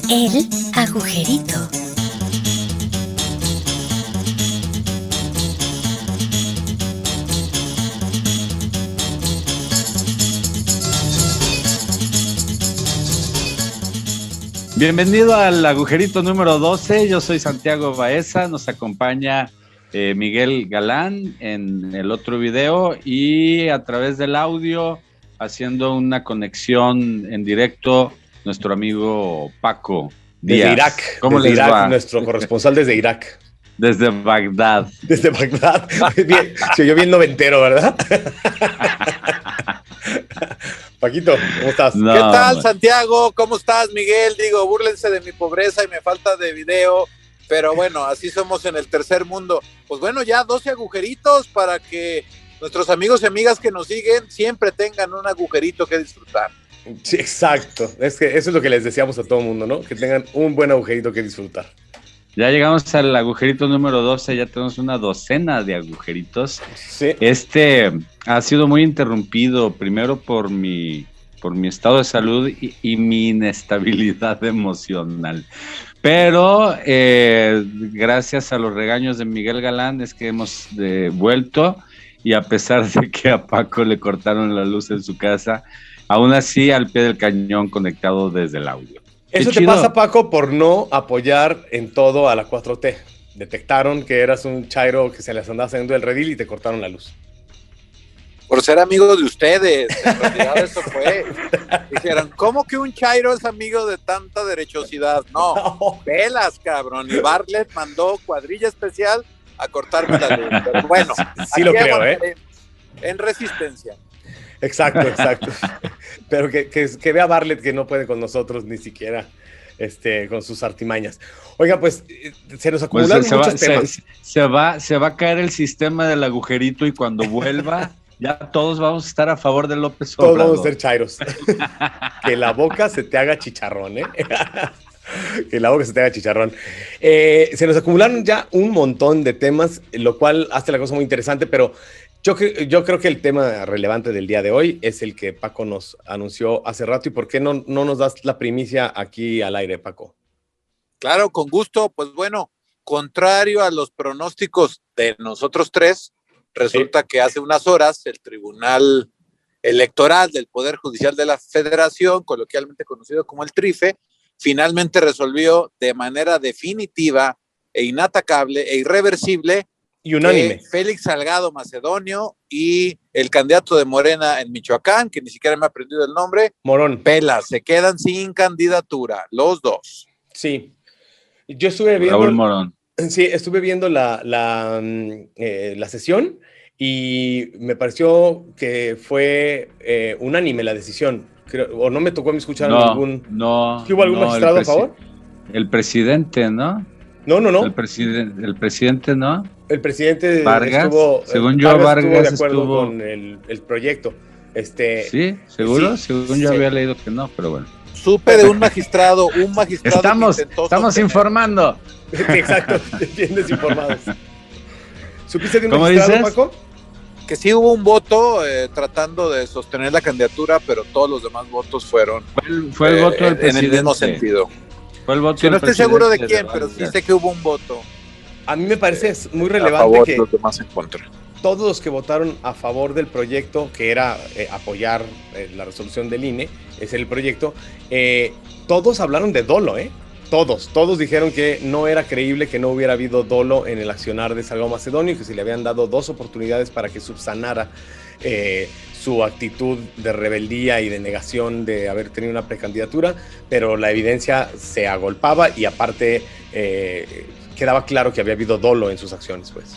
El agujerito. Bienvenido al agujerito número 12, yo soy Santiago Baeza, nos acompaña Miguel Galán en el otro video y a través del audio haciendo una conexión en directo nuestro amigo Paco Díaz. Desde Irak. ¿Cómo desde les Irak, va? Nuestro corresponsal desde Irak. Desde Bagdad. Desde Bagdad. Bien, se oyó bien noventero, ¿verdad? Paquito, ¿cómo estás? No, ¿Qué tal, Santiago? ¿Cómo estás, Miguel? Digo, búrlense de mi pobreza y mi falta de video, pero bueno, así somos en el tercer mundo. Pues bueno, ya 12 agujeritos para que nuestros amigos y amigas que nos siguen siempre tengan un agujerito que disfrutar. Sí, exacto. Es que eso es lo que les deseamos a todo el mundo, ¿no? Que tengan un buen agujerito que disfrutar. Ya llegamos al agujerito número 12, ya tenemos una docena de agujeritos. Sí. Este ha sido muy interrumpido, primero por mi estado de salud y mi inestabilidad emocional. Pero gracias a los regaños de Miguel Galán es que hemos vuelto, y a pesar de que a Paco le cortaron la luz en su casa, aún así al pie del cañón conectado desde el audio. Eso te pasa, Paco, por no apoyar en todo a la 4T. Detectaron que eras un chairo que se les andaba saliendo del redil y te cortaron la luz. Por ser amigo de ustedes, en realidad eso fue. Dijeron, ¿cómo que un chairo es amigo de tanta derechosidad? No, velas, cabrón. Y Bartlett mandó cuadrilla especial a cortarme la luz. Pero bueno, sí lo creo, en resistencia. Exacto. Pero que vea Bartlett que no puede con nosotros ni siquiera con sus artimañas. Oiga, pues se nos acumularon muchos temas. Se va a caer el sistema del agujerito y cuando vuelva ya todos vamos a estar a favor de López Obrador. Todos vamos a ser chairos. Que la boca se te haga chicharrón, Que la boca se te haga chicharrón. Se nos acumularon ya un montón de temas, lo cual hace la cosa muy interesante, pero yo creo que el tema relevante del día de hoy es el que Paco nos anunció hace rato. ¿Y por qué no nos das la primicia aquí al aire, Paco? Claro, con gusto. Pues bueno, contrario a los pronósticos de nosotros tres, resulta que hace unas horas el Tribunal Electoral del Poder Judicial de la Federación, coloquialmente conocido como el TRIFE, finalmente resolvió de manera definitiva e inatacable e irreversible y unánime Félix Salgado Macedonio y el candidato de Morena en Michoacán, que ni siquiera me ha aprendido el nombre, Morón. Pelas, se quedan sin candidatura, los dos. Sí, yo estuve viendo... Raúl Morón. Sí, estuve viendo la sesión y me pareció que fue unánime la decisión. Creo, o no me tocó a mí escuchar algún... No. ¿Hubo algún magistrado a favor? El presidente, ¿no? No. El presidente, ¿no? El presidente Vargas, según Vargas yo, estuvo de acuerdo con el proyecto. ¿Sí? ¿Seguro? Sí, según yo había leído que no, pero bueno. Supe de un magistrado Estamos informando. Exacto, bien desinformados. ¿Supiste de un ¿Cómo magistrado, dices? Paco? Que sí hubo un voto tratando de sostener la candidatura, pero todos los demás votos fueron fue el voto del presidente. En el mismo sentido. Fue el voto sí, no estoy seguro de quién, pero Vargas. sí sé que hubo un voto. A mí me parece muy A relevante favor, que los demás en contra. todos los que votaron a favor del proyecto, que era apoyar la resolución del INE, es el proyecto, todos hablaron de dolo, Todos dijeron que no era creíble que no hubiera habido dolo en el accionar de Salgado Macedonio y que se le habían dado 2 oportunidades para que subsanara su actitud de rebeldía y de negación de haber tenido una precandidatura, pero la evidencia se agolpaba y aparte quedaba claro que había habido dolo en sus acciones, pues.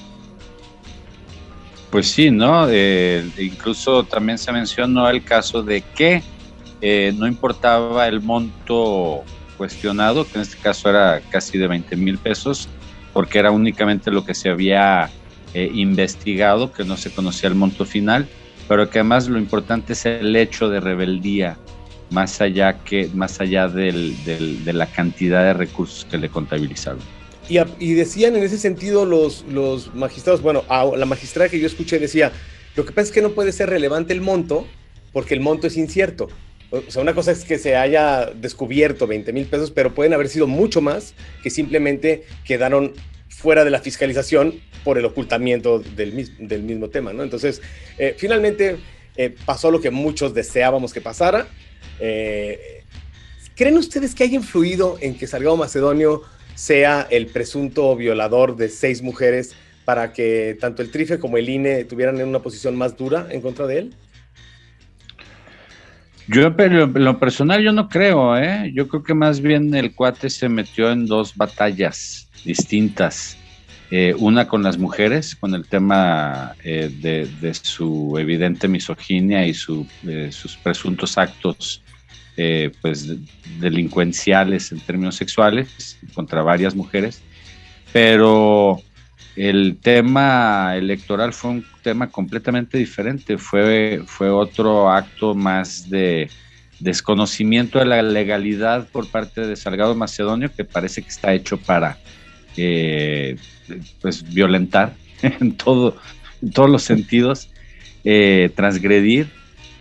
Pues sí, ¿no? Incluso también se mencionó el caso de que no importaba el monto cuestionado, que en este caso era casi de 20,000 pesos, porque era únicamente lo que se había investigado, que no se conocía el monto final, pero que además lo importante es el hecho de rebeldía, más allá de la cantidad de recursos que le contabilizaron. Y decían en ese sentido los magistrados, bueno, la magistrada que yo escuché decía, Lo que pasa es que no puede ser relevante el monto, porque el monto es incierto. O sea, una cosa es que se haya descubierto 20,000 pesos, pero pueden haber sido mucho más que simplemente quedaron fuera de la fiscalización por el ocultamiento del mismo tema, ¿no? Entonces, finalmente pasó lo que muchos deseábamos que pasara. ¿Creen ustedes que haya influido en que Salgado Macedonio sea el presunto violador de 6 mujeres para que tanto el TRIFE como el INE tuvieran una posición más dura en contra de él? Yo, pero en lo personal, yo no creo, ¿eh? Yo creo que más bien el cuate se metió en 2 batallas distintas. Una con las mujeres, con el tema de su evidente misoginia y sus presuntos actos pues delincuenciales en términos sexuales contra varias mujeres, pero el tema electoral fue un tema completamente diferente, fue otro acto más de desconocimiento de la legalidad por parte de Salgado Macedonio, que parece que está hecho para pues violentar en todos los sentidos, transgredir,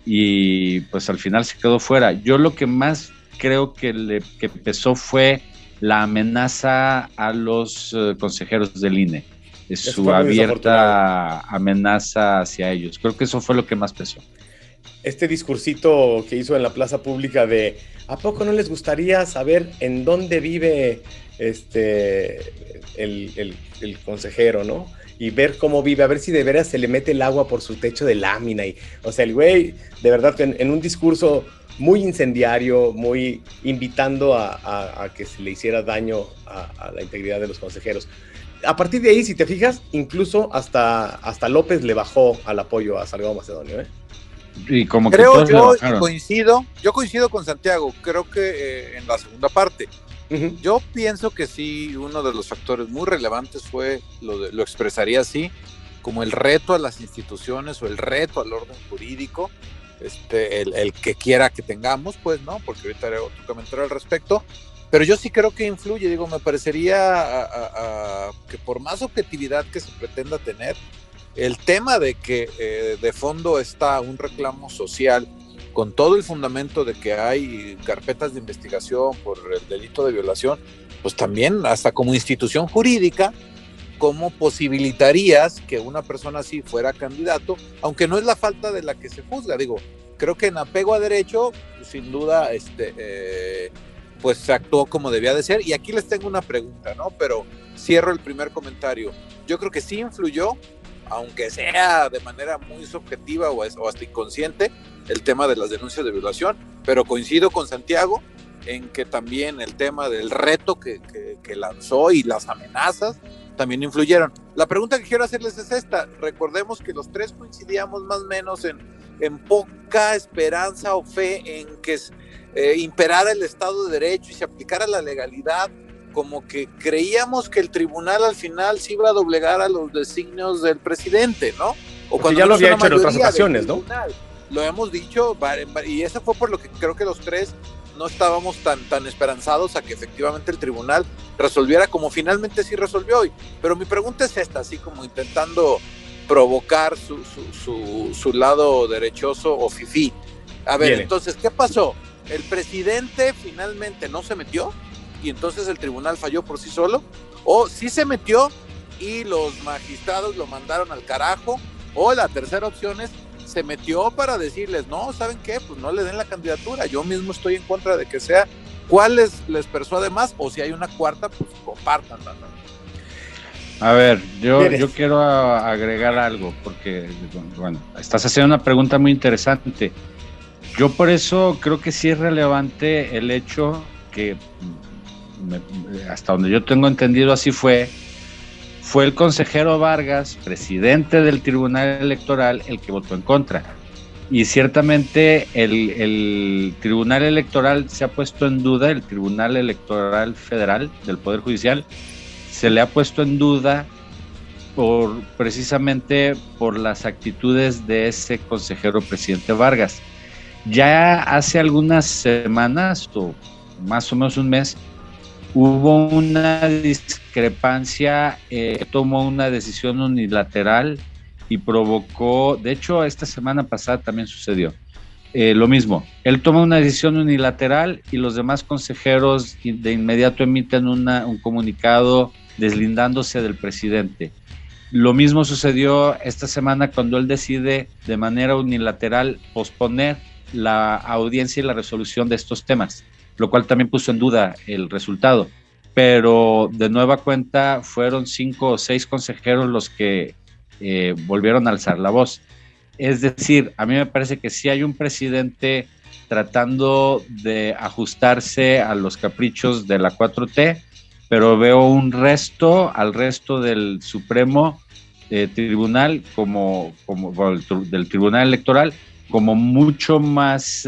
y pues al final se quedó fuera. Yo lo que más creo que empezó fue la amenaza a los consejeros del INE, su abierta amenaza hacia ellos. Creo que eso fue lo que más pesó. Este discursito que hizo en la plaza pública de ¿a poco no les gustaría saber en dónde vive el consejero, ¿no? Y ver cómo vive, a ver si de veras se le mete el agua por su techo de lámina. O sea, el güey, de verdad, que en un discurso muy incendiario, muy invitando a que se le hiciera daño a la integridad de los consejeros. A partir de ahí, si te fijas, incluso hasta López le bajó al apoyo a Salgado Macedonio, ¿eh? Y como creo que yo coincido con Santiago, creo que en la segunda parte. Uh-huh. Yo pienso que sí, uno de los factores muy relevantes fue, lo expresaría así, como el reto a las instituciones o el reto al orden jurídico, el que quiera que tengamos, pues, ¿no? Porque ahorita haré otro comentario al respecto, pero yo sí creo que influye, digo, me parecería que por más objetividad que se pretenda tener, el tema de que de fondo está un reclamo social con todo el fundamento de que hay carpetas de investigación por el delito de violación, pues también hasta como institución jurídica, ¿cómo posibilitarías que una persona así fuera candidato? Aunque no es la falta de la que se juzga, digo, creo que en apego a derecho, pues, sin duda, pues se actuó como debía de ser. Y aquí les tengo una pregunta, ¿no? Pero cierro el primer comentario. Yo creo que sí influyó, aunque sea de manera muy subjetiva o hasta inconsciente, el tema de las denuncias de violación, pero coincido con Santiago en que también el tema del reto que lanzó y las amenazas también influyeron. La pregunta que quiero hacerles es esta: recordemos que los tres coincidíamos más o menos en poca esperanza o fe en que imperara el Estado de Derecho y se aplicara la legalidad, como que creíamos que el tribunal al final se iba a doblegar a los designios del presidente, ¿no? O cuando ya lo había hecho en otras ocasiones, ¿no? Lo hemos dicho, y eso fue por lo que creo que los tres no estábamos tan esperanzados a que efectivamente el tribunal resolviera como finalmente sí resolvió hoy. Pero mi pregunta es esta, así como intentando provocar su lado derechoso o fifí. A ver, entonces, ¿qué pasó? ¿El presidente finalmente no se metió y entonces el tribunal falló por sí solo? ¿O sí se metió y los magistrados lo mandaron al carajo? ¿O la tercera opción es se metió para decirles, no, ¿saben qué? Pues no le den la candidatura, yo mismo estoy en contra de que sea? ¿Cuál les persuade más? O si hay una cuarta, pues compártanla, ¿no? A ver, yo quiero agregar algo, porque, bueno, estás haciendo una pregunta muy interesante. Yo por eso creo que sí es relevante el hecho que, hasta donde yo tengo entendido, así fue el consejero Vargas, presidente del Tribunal Electoral, el que votó en contra. Y ciertamente el Tribunal Electoral se ha puesto en duda, el Tribunal Electoral Federal del Poder Judicial se le ha puesto en duda precisamente por las actitudes de ese consejero presidente Vargas. Ya hace algunas semanas, o más o menos un mes, hubo una discrepancia, tomó una decisión unilateral y provocó, de hecho esta semana pasada también sucedió, lo mismo, él toma una decisión unilateral y los demás consejeros de inmediato emiten un comunicado deslindándose del presidente. Lo mismo sucedió esta semana cuando él decide de manera unilateral posponer la audiencia y la resolución de estos temas, lo cual también puso en duda el resultado. Pero de nueva cuenta fueron 5 o 6 consejeros los que volvieron a alzar la voz. Es decir, a mí me parece que sí hay un presidente tratando de ajustarse a los caprichos de la 4T, pero veo al resto del Supremo Tribunal, del Tribunal Electoral, como mucho más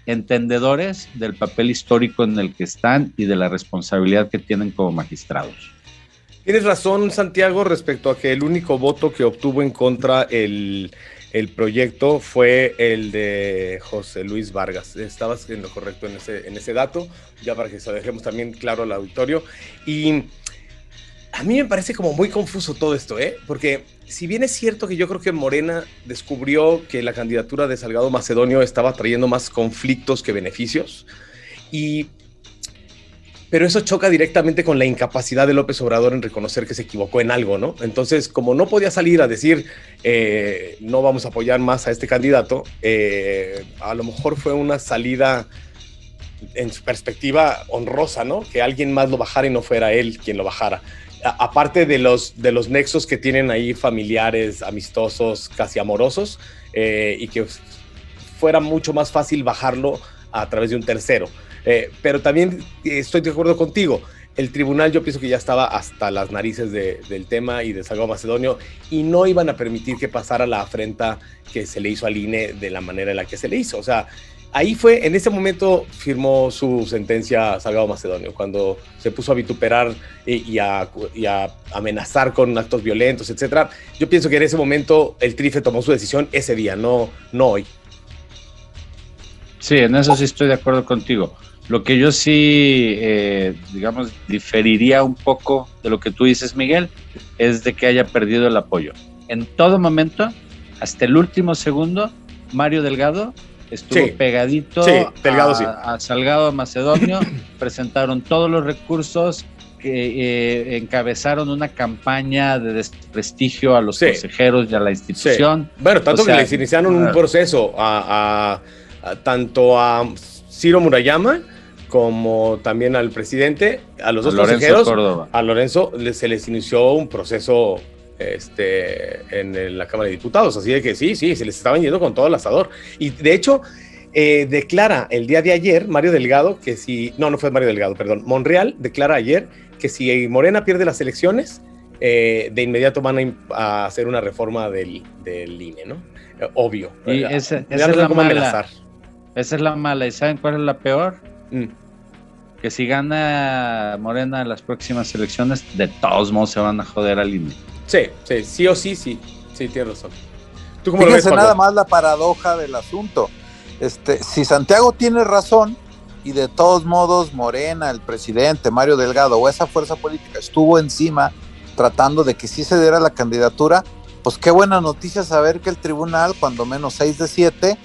entendedores del papel histórico en el que están y de la responsabilidad que tienen como magistrados. Tienes razón, Santiago, respecto a que el único voto que obtuvo en contra el proyecto fue el de José Luis Vargas. Estabas en lo correcto en ese dato, ya para que se lo dejemos también claro al auditorio. Y a mí me parece como muy confuso todo esto, porque si bien es cierto que yo creo que Morena descubrió que la candidatura de Salgado Macedonio estaba trayendo más conflictos que beneficios, pero eso choca directamente con la incapacidad de López Obrador en reconocer que se equivocó en algo, ¿no? Entonces, como no podía salir a decir, no vamos a apoyar más a este candidato, a lo mejor fue una salida, en su perspectiva, honrosa, ¿no? Que alguien más lo bajara y no fuera él quien lo bajara. Aparte de los nexos que tienen ahí familiares, amistosos, casi amorosos, y que fuera mucho más fácil bajarlo a través de un tercero. Pero también estoy de acuerdo contigo. El tribunal yo pienso que ya estaba hasta las narices del tema y de Salgado Macedonio y no iban a permitir que pasara la afrenta que se le hizo al INE de la manera en la que se le hizo. O sea, ahí fue, en ese momento firmó su sentencia Salgado Macedonio, cuando se puso a vituperar y a amenazar con actos violentos, etc. Yo pienso que en ese momento el TRIFE tomó su decisión ese día, no hoy. Sí, en eso sí estoy de acuerdo contigo. Lo que yo sí, digamos, diferiría un poco de lo que tú dices, Miguel, es de que haya perdido el apoyo. En todo momento, hasta el último segundo, Mario Delgado estuvo pegadito Delgado, a Salgado Macedonio, presentaron todos los recursos, que encabezaron una campaña de desprestigio a los consejeros y a la institución. Sí. Bueno, tanto que les iniciaron un proceso tanto a Ciro Murayama como también al presidente, a los dos consejeros, a Lorenzo, se les inició un proceso en la Cámara de Diputados, así de que sí, se les estaban yendo con todo el asador. Y de hecho, declara el día de ayer Mario Delgado que si, no fue Mario Delgado, perdón, Monreal declara ayer que si Morena pierde las elecciones, de inmediato van a hacer una reforma del INE, ¿no? Obvio. Y esa es la mala. Esa es la mala. ¿Y saben cuál es la peor? Que si gana Morena las próximas elecciones, de todos modos se van a joder al INE. Sí o sí, tienes razón. ¿Tú cómo lo ves, Fíjense nada más la paradoja del asunto. Si Santiago tiene razón y de todos modos Morena, el presidente, Mario Delgado o esa fuerza política estuvo encima tratando de que sí se diera la candidatura, pues qué buena noticia saber que el tribunal, cuando menos 6 de 7,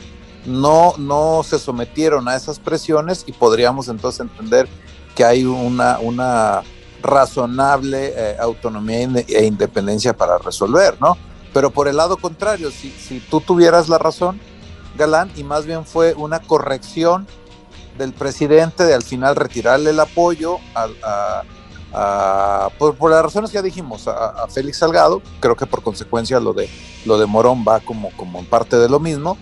no se sometieron a esas presiones y podríamos entonces entender que hay una razonable autonomía e independencia para resolver, ¿no? Pero por el lado contrario, si tú tuvieras la razón, Galán, y más bien fue una corrección del presidente de al final retirarle el apoyo por las razones que ya dijimos a Félix Salgado, creo que por consecuencia lo de Morón va como en parte de lo mismo.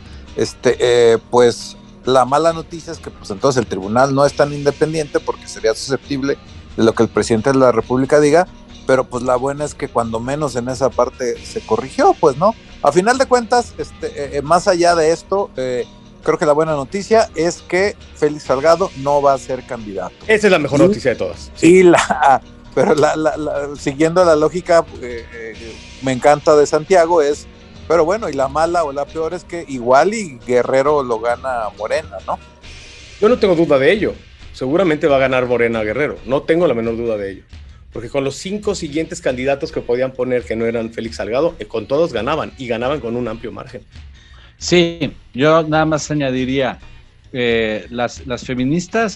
Pues la mala noticia es que pues entonces el tribunal no es tan independiente porque sería susceptible de lo que el presidente de la República diga, pero pues la buena es que cuando menos en esa parte se corrigió, pues no. A final de cuentas, más allá de esto, creo que la buena noticia es que Félix Salgado no va a ser candidato. Esa es la mejor noticia de todas. Sí. Pero siguiendo la lógica, me encanta de Santiago pero bueno, y la mala o la peor es que igual y Guerrero lo gana Morena, ¿no? Yo no tengo duda de ello. Seguramente va a ganar Morena Guerrero. No tengo la menor duda de ello. porque con los 5 siguientes candidatos que podían poner que no eran Félix Salgado, con todos ganaban, y ganaban con un amplio margen. Sí, yo nada más añadiría, las feministas,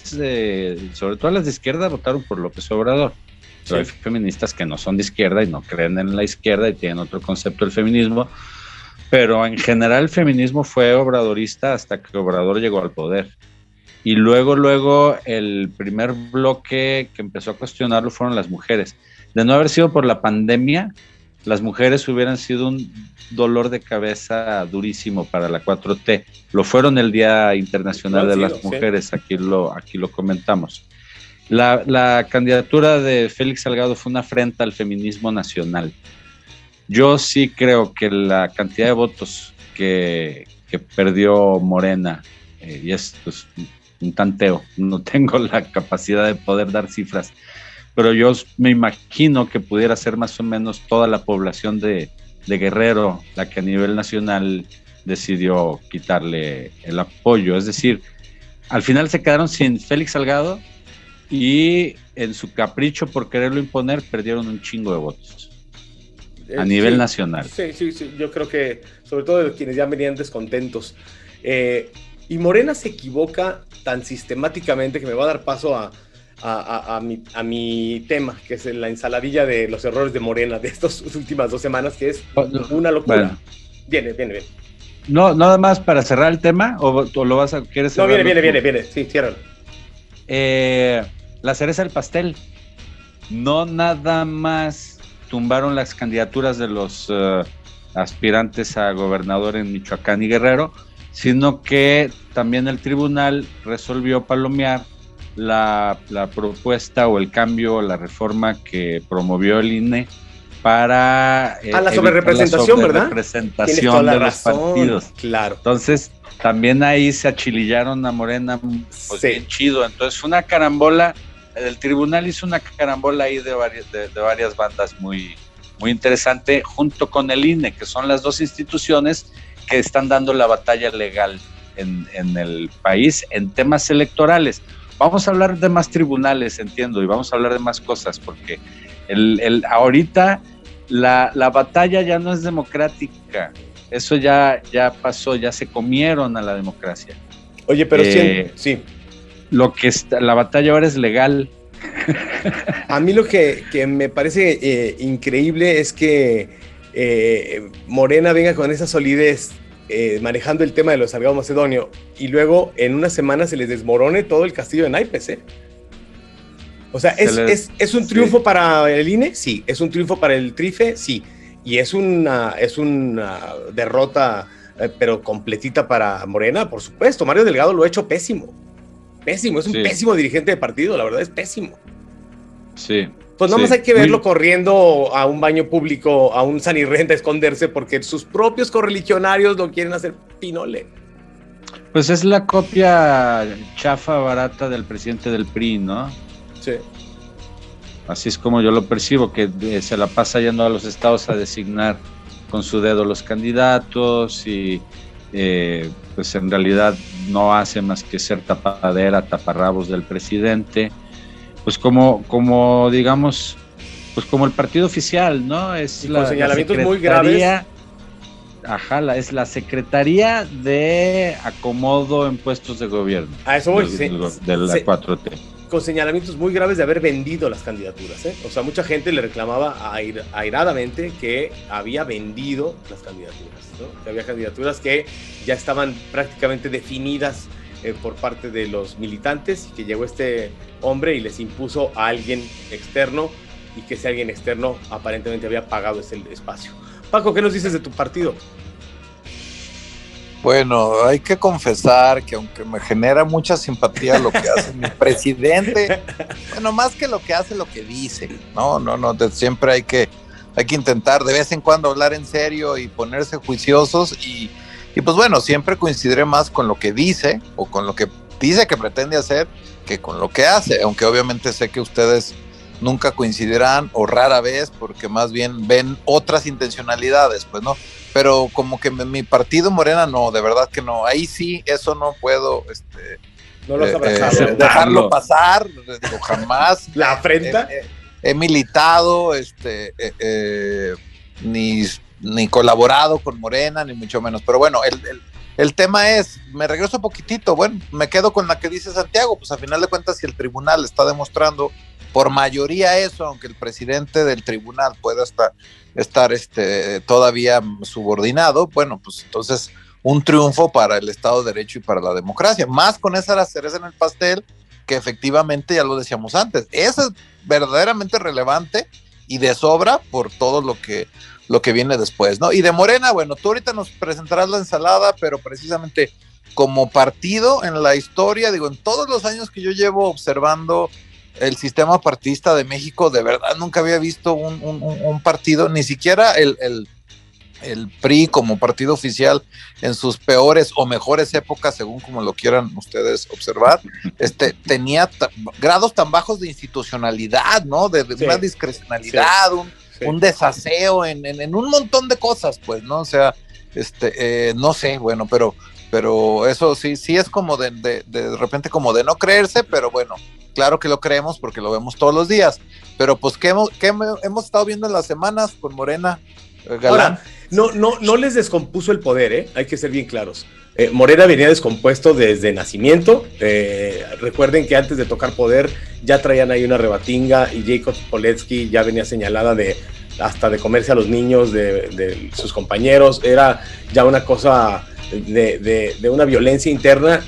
sobre todo las de izquierda, votaron por López Obrador. Pero Sí. hay feministas que no son de izquierda y no creen en la izquierda y tienen otro concepto del feminismo, pero en general el feminismo fue obradorista hasta que Obrador llegó al poder. Y luego el primer bloque que empezó a cuestionarlo fueron las mujeres. De no haber sido por la pandemia, las mujeres hubieran sido un dolor de cabeza durísimo para la 4T. Lo fueron el Día Internacional de las Mujeres, aquí lo comentamos. La candidatura de Félix Salgado fue una afrenta al feminismo nacional. Yo sí creo que la cantidad de votos que perdió Morena, y es pues, un tanteo, no tengo la capacidad de poder dar cifras, pero yo me imagino que pudiera ser más o menos toda la población de Guerrero la que a nivel nacional decidió quitarle el apoyo. Es decir, al final se quedaron sin Félix Salgado y en su capricho por quererlo imponer perdieron un chingo de votos a nivel nacional. Sí, yo creo que sobre todo de quienes ya venían descontentos. Y Morena se equivoca tan sistemáticamente que me va a dar paso a mi tema, que es la ensaladilla de los errores de Morena de estas últimas 2 semanas, que es una locura. Bueno. Viene. No, nada más para cerrar el tema, o lo vas a quieres cerrar. No, viene, sí, ciérralo. La cereza del pastel. No nada más tumbaron las candidaturas de los aspirantes a gobernador en Michoacán y Guerrero, sino que también el tribunal resolvió palomear la propuesta o el cambio, la reforma que promovió el INE para la sobrerepresentación, ¿verdad? Representación de los partidos. Claro. Entonces, también ahí se achilillaron a Morena, pues Sí. bien chido. Entonces, fue una carambola. El tribunal hizo una carambola ahí de varias bandas muy, muy interesante, junto con el INE, que son las 2 instituciones que están dando la batalla legal en el país en temas electorales. Vamos a hablar de más tribunales, entiendo, y vamos a hablar de más cosas, porque ahorita la batalla ya no es democrática. Eso ya pasó, ya se comieron a la democracia. Oye, pero sí. Lo que la batalla ahora es legal. A mí lo que me parece increíble es que Morena venga con esa solidez manejando el tema de los Salgado Macedonio y luego en una semana se les desmorone todo el castillo de naipes, ¿eh? O sea, ¿es un triunfo para el INE? Sí. ¿Es un triunfo para el TRIFE? Sí. Y es una derrota, pero completita para Morena, por supuesto. Mario Delgado lo ha hecho pésimo. Pésimo, es un pésimo dirigente de partido, la verdad es pésimo. Sí. Pues nada más hay que verlo corriendo a un baño público, a un San Irrenta a esconderse porque sus propios correligionarios lo quieren hacer pinole. Pues es la copia chafa, barata del presidente del PRI, ¿no? Sí. Así es como yo lo percibo, que se la pasa yendo a los estados a designar con su dedo los candidatos y pues en realidad no hace más que ser tapadera, taparrabos del presidente, pues como digamos, pues como el partido oficial, ¿no? Es y con señalamientos muy graves. Es la Secretaría de Acomodo en Puestos de Gobierno. A eso voy, de la 4T. Con señalamientos muy graves de haber vendido las candidaturas, ¿eh? O sea, mucha gente le reclamaba airadamente que había vendido las candidaturas, ¿no? Que había candidaturas que ya estaban prácticamente definidas por parte de los militantes y que llegó este hombre y les impuso a alguien externo y que ese alguien externo aparentemente había pagado ese espacio. Paco, ¿qué nos dices de tu partido? Bueno, hay que confesar que aunque me genera mucha simpatía lo que hace mi presidente, bueno, más que lo que hace, lo que dice, no, siempre hay que intentar de vez en cuando hablar en serio y ponerse juiciosos y pues bueno, siempre coincidiré más con lo que dice o con lo que dice que pretende hacer que con lo que hace, aunque obviamente sé que ustedes nunca coincidirán o rara vez porque más bien ven otras intencionalidades, pues no, pero como que mi partido Morena no, de verdad que no, ahí sí, eso no puedo no lo has abrazado, dejarlo pasar, digo, jamás. ¿La afrenta? he militado, ni colaborado con Morena, ni mucho menos. Pero bueno, el tema es, me regreso poquitito, bueno, me quedo con la que dice Santiago, pues a final de cuentas, si el tribunal está demostrando por mayoría eso, aunque el presidente del tribunal pueda estar todavía subordinado, bueno, pues entonces un triunfo para el Estado de Derecho y para la democracia, más con esa la cereza en el pastel, que efectivamente, ya lo decíamos antes, eso es verdaderamente relevante y de sobra por todo lo que viene después, ¿no? Y de Morena, bueno, tú ahorita nos presentarás la ensalada, pero precisamente como partido en la historia, digo, en todos los años que yo llevo observando el sistema partidista de México, de verdad nunca había visto un partido, ni siquiera el PRI como partido oficial en sus peores o mejores épocas, según como lo quieran ustedes observar, tenía grados tan bajos de institucionalidad, ¿no? De una discrecionalidad, un desaseo en un montón de cosas, pues, ¿no? O sea, no sé, bueno, pero eso sí es como de repente como de no creerse, pero bueno, claro que lo creemos porque lo vemos todos los días, pero pues ¿qué hemos estado viendo en las semanas con Morena, Galán? Ahora, no les descompuso el poder, ¿eh? Hay que ser bien claros. Morena venía descompuesto desde nacimiento. Recuerden que antes de tocar poder ya traían ahí una rebatinga y Jacob Polensky ya venía señalada hasta de comerse a los niños de sus compañeros. Era ya una cosa de una violencia interna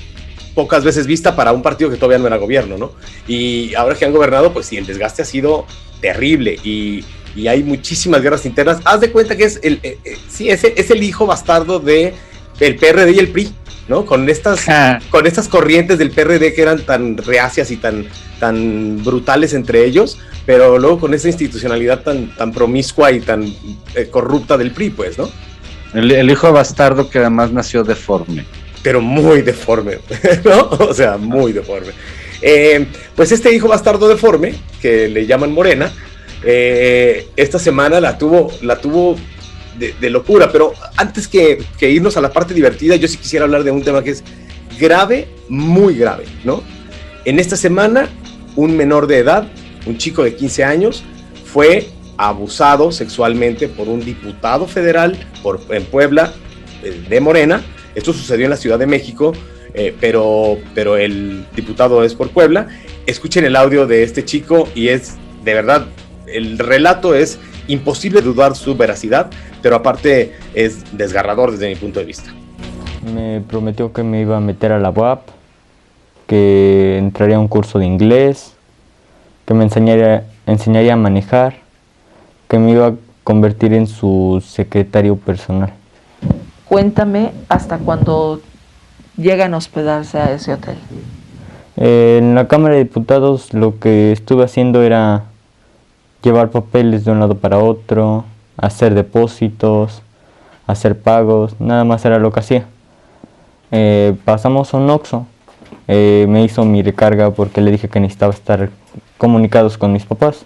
pocas veces vista para un partido que todavía no era gobierno, ¿no? Y ahora que han gobernado, pues sí, el desgaste ha sido terrible y hay muchísimas guerras internas. Haz de cuenta que es el hijo bastardo del PRD y el PRI, ¿no? Con estas corrientes del PRD que eran tan reacias y tan brutales entre ellos, pero luego con esa institucionalidad tan promiscua y tan corrupta del PRI, pues, ¿no? El hijo bastardo que además nació deforme. Pero muy deforme, ¿no? O sea, muy deforme. Pues este hijo bastardo deforme, que le llaman Morena, esta semana la tuvo de locura, pero antes que irnos a la parte divertida, yo sí quisiera hablar de un tema que es grave, muy grave, ¿no? En esta semana, un menor de edad, un chico de 15 años, fue abusado sexualmente por un diputado federal en Puebla, de Morena. Esto sucedió en la Ciudad de México, pero el diputado es por Puebla. Escuchen el audio de este chico y es, de verdad, el relato es imposible dudar su veracidad, pero aparte es desgarrador desde mi punto de vista. Me prometió que me iba a meter a la UAP, que entraría a un curso de inglés, que me enseñaría a manejar, que me iba a convertir en su secretario personal. Cuéntame hasta cuándo llegan a hospedarse a ese hotel. En la Cámara de Diputados lo que estuve haciendo era llevar papeles de un lado para otro, hacer depósitos, hacer pagos, nada más era lo que hacía. Pasamos a un Oxxo, me hizo mi recarga porque le dije que necesitaba estar comunicados con mis papás.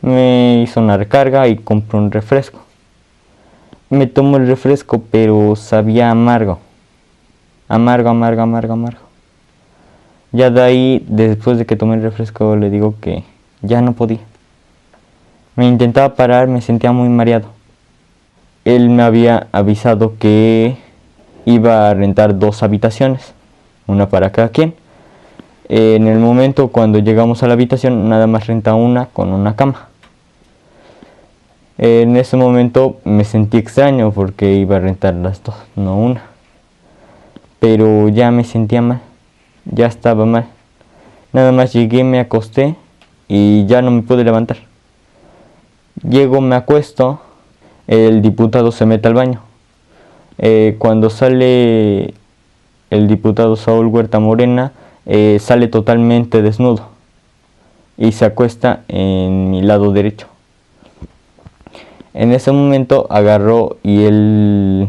Me hizo una recarga y compré un refresco. Me tomo el refresco, pero sabía amargo. Amargo. Ya de ahí, después de que tomé el refresco, le digo que ya no podía. Me intentaba parar, me sentía muy mareado. Él me había avisado que iba a rentar 2 habitaciones, una para cada quien. En el momento cuando llegamos a la habitación, nada más renta una con una cama. En ese momento me sentí extraño porque iba a rentar las 2, no una. Pero ya me sentía mal, ya estaba mal. Nada más llegué, me acosté y ya no me pude levantar. Llego, me acuesto, el diputado se mete al baño. Cuando sale el diputado Saúl Huerta Morena, sale totalmente desnudo y se acuesta en mi lado derecho. En ese momento agarró y él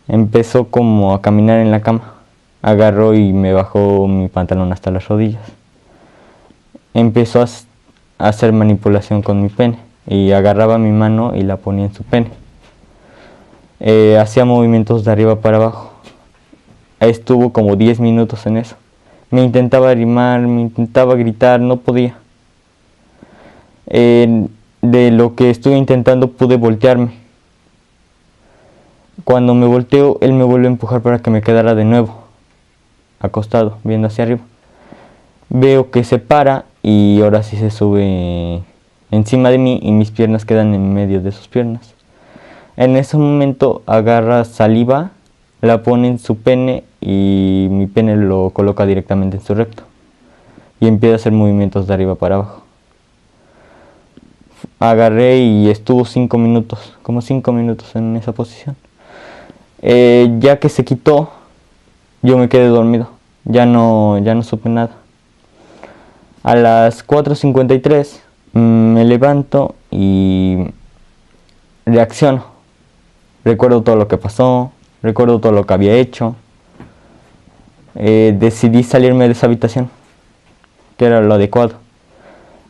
empezó como a caminar en la cama. Agarró y me bajó mi pantalón hasta las rodillas. Empezó a hacer manipulación con mi pene y agarraba mi mano y la ponía en su pene. Hacía movimientos de arriba para abajo. Estuvo como 10 minutos en eso. Me intentaba arrimar, me intentaba gritar, no podía. De lo que estuve intentando pude voltearme. Cuando me volteo, él me vuelve a empujar para que me quedara de nuevo acostado, viendo hacia arriba. Veo que se para y ahora sí se sube encima de mí y mis piernas quedan en medio de sus piernas. En ese momento agarra saliva, la pone en su pene y mi pene lo coloca directamente en su recto y empieza a hacer movimientos de arriba para abajo. Agarré y estuvo 5 minutos, como 5 minutos en esa posición. Ya que se quitó, yo me quedé dormido, ya no supe nada. A las 4:53 me levanto y reacciono. Recuerdo todo lo que pasó, recuerdo todo lo que había hecho. Decidí salirme de esa habitación, que era lo adecuado.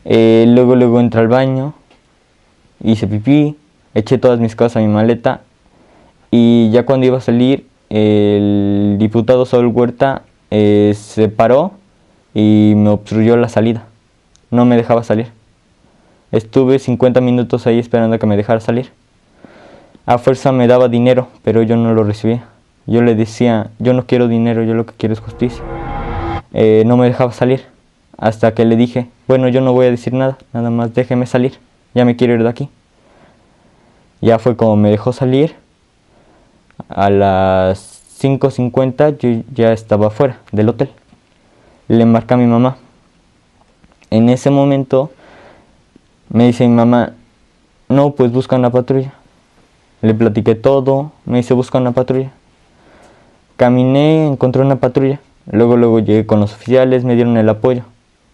Luego entré al baño, hice pipí, eché todas mis cosas a mi maleta y ya cuando iba a salir, el diputado Saúl Huerta se paró y me obstruyó la salida. No me dejaba salir. Estuve 50 minutos ahí esperando a que me dejara salir. A fuerza me daba dinero, pero yo no lo recibía. Yo le decía, yo no quiero dinero, yo lo que quiero es justicia. No me dejaba salir, hasta que le dije, bueno, yo no voy a decir nada, nada más déjeme salir, ya me quiero ir de aquí. Ya fue como me dejó salir. A las 5:50 yo ya estaba fuera del hotel. Le marqué a mi mamá. En ese momento me dice mi mamá, no, pues busca una patrulla. Le platiqué todo, me dice busca una patrulla. Caminé, encontré una patrulla. Luego llegué con los oficiales, me dieron el apoyo.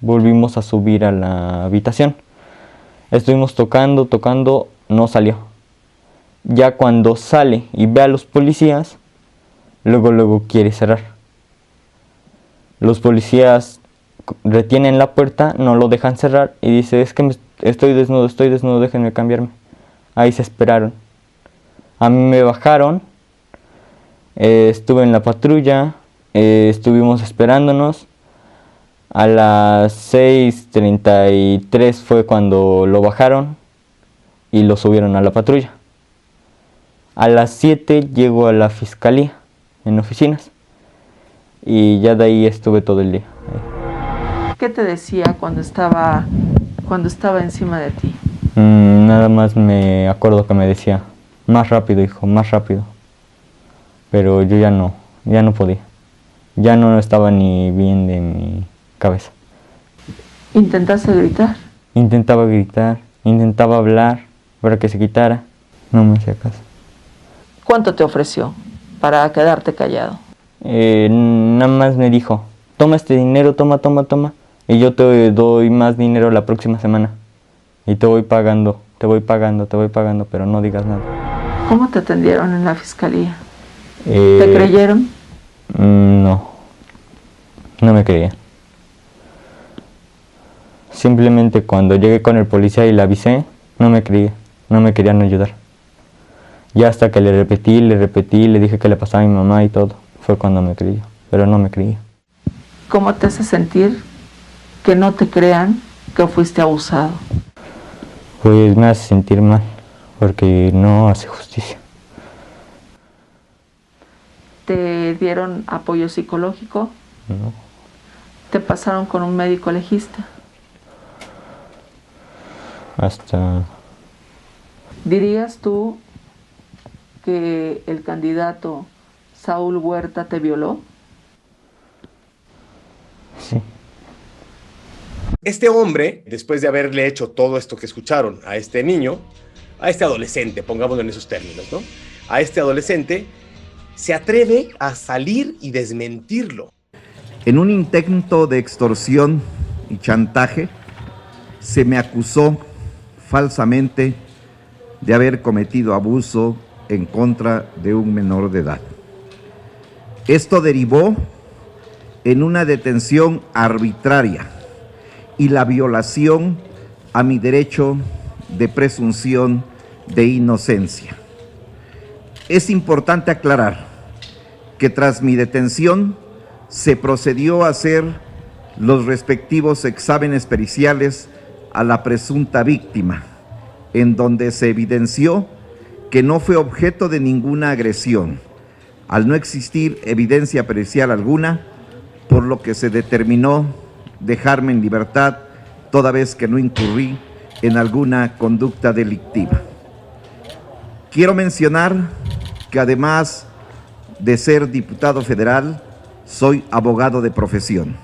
Volvimos a subir a la habitación. Estuvimos tocando, no salió. Ya cuando sale y ve a los policías, luego quiere cerrar. Los policías retienen la puerta, no lo dejan cerrar y dice, es que estoy desnudo, déjenme cambiarme. Ahí se esperaron. A mí me bajaron, estuve en la patrulla, estuvimos esperándonos. A las 6:33 fue cuando lo bajaron y lo subieron a la patrulla. A las 7 llego a la fiscalía, en oficinas, y ya de ahí estuve todo el día. ¿Qué te decía cuando estaba encima de ti? Nada más me acuerdo que me decía, más rápido hijo, más rápido. Pero yo ya no podía. Ya no estaba ni bien de mi cabeza. ¿Intentaste gritar? Intentaba gritar, intentaba hablar para que se quitara. No me hacía caso. ¿Cuánto te ofreció para quedarte callado? Nada más me dijo, toma este dinero, toma. Y yo te doy más dinero la próxima semana. Y te voy pagando, pero no digas nada. ¿Cómo te atendieron en la fiscalía? ¿Te creyeron? No me creían. Simplemente cuando llegué con el policía y le avisé, no me creía, no me querían ayudar. Ya hasta que le repetí, le dije que le pasaba a mi mamá y todo, fue cuando me creyó, pero no me creía. ¿Cómo te hace sentir que no te crean que fuiste abusado? Pues me hace sentir mal, porque no hace justicia. ¿Te dieron apoyo psicológico? No. ¿Te pasaron con un médico legista? Hasta... ¿Dirías tú que el candidato Saúl Huerta te violó? Sí. Este hombre, después de haberle hecho todo esto que escucharon a este niño, a este adolescente, pongámoslo en esos términos, ¿no? A este adolescente, se atreve a salir y desmentirlo. En un intento de extorsión y chantaje, se me acusó falsamente de haber cometido abuso en contra de un menor de edad. Esto derivó en una detención arbitraria y la violación a mi derecho de presunción de inocencia. Es importante aclarar que tras mi detención se procedió a hacer los respectivos exámenes periciales a la presunta víctima, en donde se evidenció que no fue objeto de ninguna agresión, al no existir evidencia pericial alguna, por lo que se determinó dejarme en libertad toda vez que no incurrí en alguna conducta delictiva. Quiero mencionar que además de ser diputado federal, soy abogado de profesión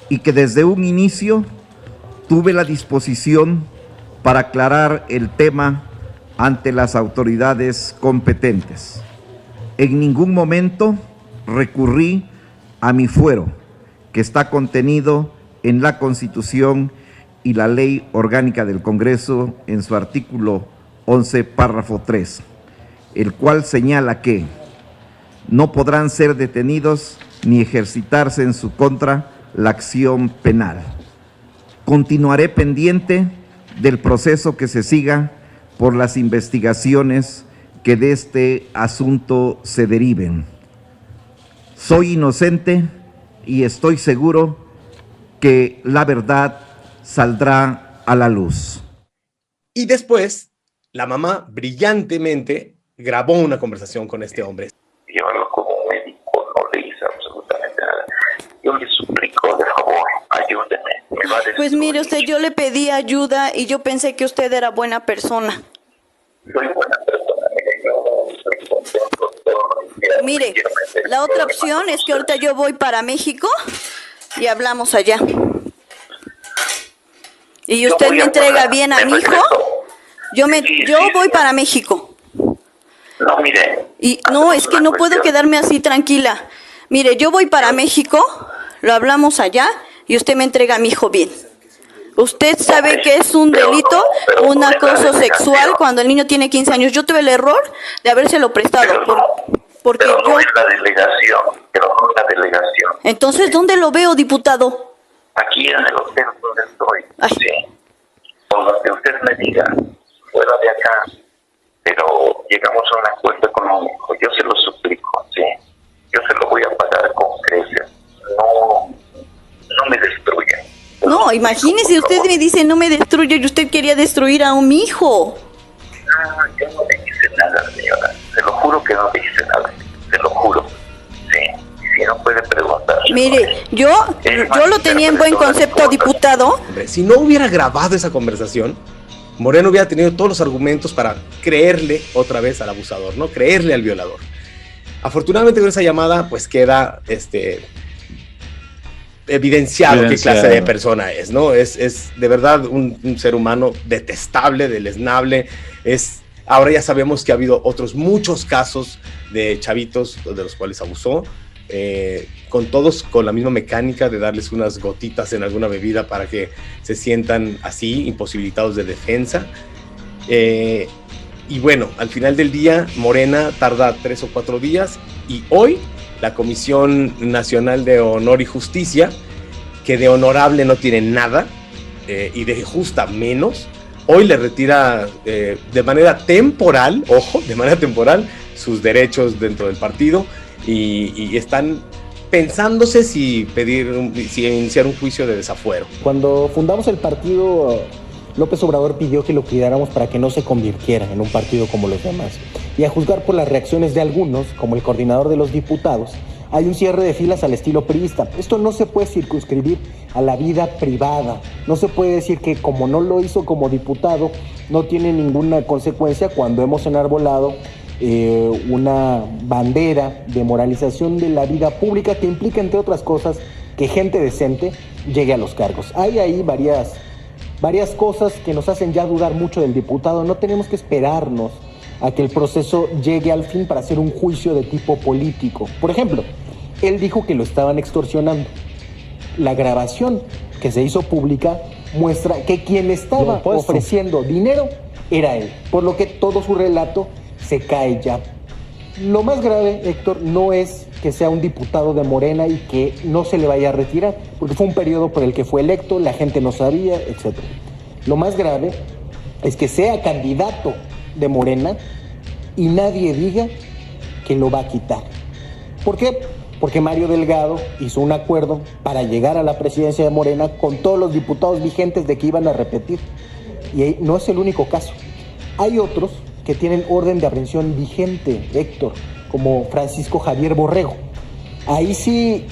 y que desde un inicio tuve la disposición para aclarar el tema ante las autoridades competentes. En ningún momento recurrí a mi fuero, que está contenido en la Constitución y la Ley Orgánica del Congreso en su artículo 11, párrafo 3, el cual señala que no podrán ser detenidos ni ejercitarse en su contra la acción penal. Continuaré pendiente del proceso que se siga por las investigaciones que de este asunto se deriven. Soy inocente y estoy seguro que la verdad saldrá a la luz. Y después, la mamá brillantemente grabó una conversación con este hombre. Llévalo como médico, no le hice absolutamente nada. Yo le suplico, de favor, ayúdeme. Me va a Pues mire usted, yo le pedí ayuda y yo pensé que usted era buena persona. Soy buena persona, yo estoy contento de todo. Mire, la otra opción es que ahorita yo voy para México y hablamos allá. Y usted me entrega bien a mi hijo. Yo voy para México. No, mire. Y no, es que no puedo quedarme así tranquila. Mire, yo voy para México, lo hablamos allá y usted me entrega a mi hijo bien. Usted sabe que es un delito, un acoso sexual cuando el niño tiene 15 años. Yo tuve el error de habérselo prestado. Porque pero no yo... en la delegación, pero no en la delegación. Entonces, ¿dónde lo veo, diputado? Aquí en el hotel donde estoy. Ay. Sí. Con lo que usted me diga, fuera de acá. Pero llegamos a un acuerdo económico. Yo se lo suplico, sí. Yo se lo voy a pagar con creces. No me destruyan. No, imagínese, usted me dice no me destruye y usted quería destruir a mi hijo. No, yo no le hice nada, señora. Se lo juro que no le hice nada. Se lo juro. Sí. Y si no puede preguntar. Mire, yo lo tenía en buen concepto, diputado. Hombre, si no hubiera grabado esa conversación, Moreno hubiera tenido todos los argumentos para creerle otra vez al abusador, ¿no? Creerle al violador. Afortunadamente con esa llamada, pues queda evidenciado qué clase de persona es, ¿no? Es de verdad un ser humano detestable, deleznable. Ahora ya sabemos que ha habido otros muchos casos de chavitos de los cuales abusó, con todos con la misma mecánica de darles unas gotitas en alguna bebida para que se sientan así, imposibilitados de defensa. Y bueno, al final del día, Morena tarda 3 o 4 días y hoy la Comisión Nacional de Honor y Justicia, que de honorable no tiene nada y de justa menos, hoy le retira de manera temporal, ojo, de manera temporal, sus derechos dentro del partido y están pensándose si iniciar un juicio de desafuero. Cuando fundamos el partido, López Obrador pidió que lo cuidáramos para que no se convirtiera en un partido como los demás. Y a juzgar por las reacciones de algunos, como el coordinador de los diputados, hay un cierre de filas al estilo priista. Esto no se puede circunscribir a la vida privada. No se puede decir que como no lo hizo como diputado, no tiene ninguna consecuencia cuando hemos enarbolado una bandera de moralización de la vida pública que implica, entre otras cosas, que gente decente llegue a los cargos. Hay ahí varias cosas que nos hacen ya dudar mucho del diputado. No tenemos que esperarnos a que el proceso llegue al fin para hacer un juicio de tipo político. Por ejemplo, él dijo que lo estaban extorsionando. La grabación que se hizo pública muestra que quien estaba ofreciendo dinero era él, por lo que todo su relato se cae ya. Lo más grave, Héctor, no es que sea un diputado de Morena y que no se le vaya a retirar, porque fue un periodo por el que fue electo, la gente no sabía, etc. Lo más grave es que sea candidato de Morena y nadie diga que lo va a quitar. ¿Por qué? porque Mario Delgado hizo un acuerdo para llegar a la presidencia de Morena con todos los diputados vigentes de que iban a repetir. Y no es el único caso. Hay otros que tienen orden de aprehensión vigente, Héctor, como Francisco Javier Borrego. Ahí sí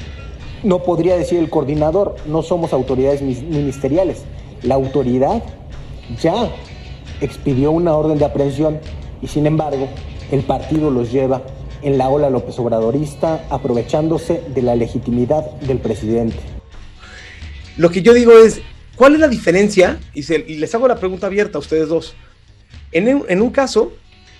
no podría decir el coordinador, no somos autoridades ministeriales. La autoridad ya expidió una orden de aprehensión y sin embargo el partido los lleva en la ola López Obradorista, aprovechándose de la legitimidad del presidente. Lo que yo digo es, ¿cuál es la diferencia? Y les hago la pregunta abierta a ustedes dos. En un caso,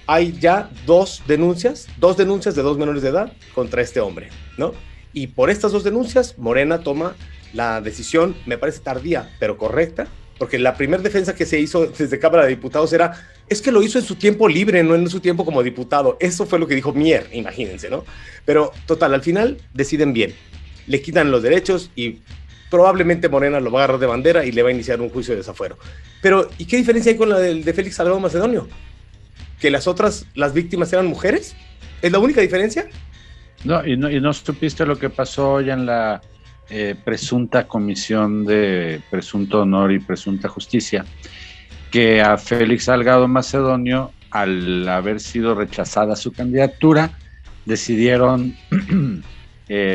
hay ya dos denuncias de dos menores de edad contra este hombre, ¿no? Y por estas dos denuncias, Morena toma la decisión, me parece tardía, pero correcta, porque la primera defensa que se hizo desde Cámara de Diputados es que lo hizo en su tiempo libre, no en su tiempo como diputado. Eso fue lo que dijo Mier, imagínense, ¿no? Pero total, al final deciden bien, le quitan los derechos y probablemente Morena lo va a agarrar de bandera y le va a iniciar un juicio de desafuero. Pero, ¿y qué diferencia hay con la de Félix Salgado Macedonio? ¿Que las víctimas eran mujeres? ¿Es la única diferencia? No, y no supiste lo que pasó hoy en la presunta comisión de presunto honor y presunta justicia, que a Félix Salgado Macedonio, al haber sido rechazada su candidatura, decidieron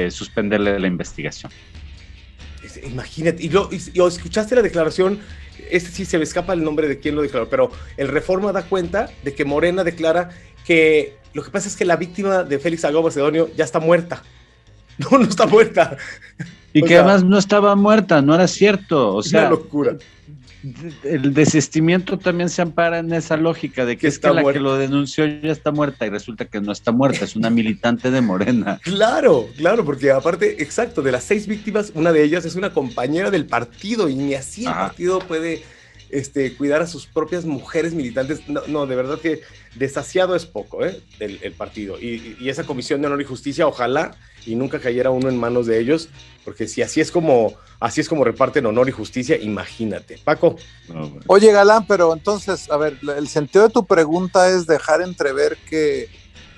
suspenderle la investigación. Imagínate, y escuchaste la declaración, sí se me escapa el nombre de quién lo declaró, pero el Reforma da cuenta de que Morena declara que lo que pasa es que la víctima de Félix Salgado Macedonio ya está muerta. No está muerta. Y que además no estaba muerta, no era cierto. O sea, una locura. El desistimiento también se ampara en esa lógica de que es que la que lo denunció ya está muerta y resulta que no está muerta, es una militante de Morena. Claro, porque aparte, exacto, de las 6 víctimas, una de ellas es una compañera del partido y ni así el partido puede cuidar a sus propias mujeres militantes. No, de verdad que desasiado es poco, el partido. Y esa comisión de honor y justicia, ojalá y nunca cayera uno en manos de ellos, porque si así es como reparten honor y justicia, imagínate. Paco. Oye, Galán, pero entonces, a ver, el sentido de tu pregunta es dejar entrever que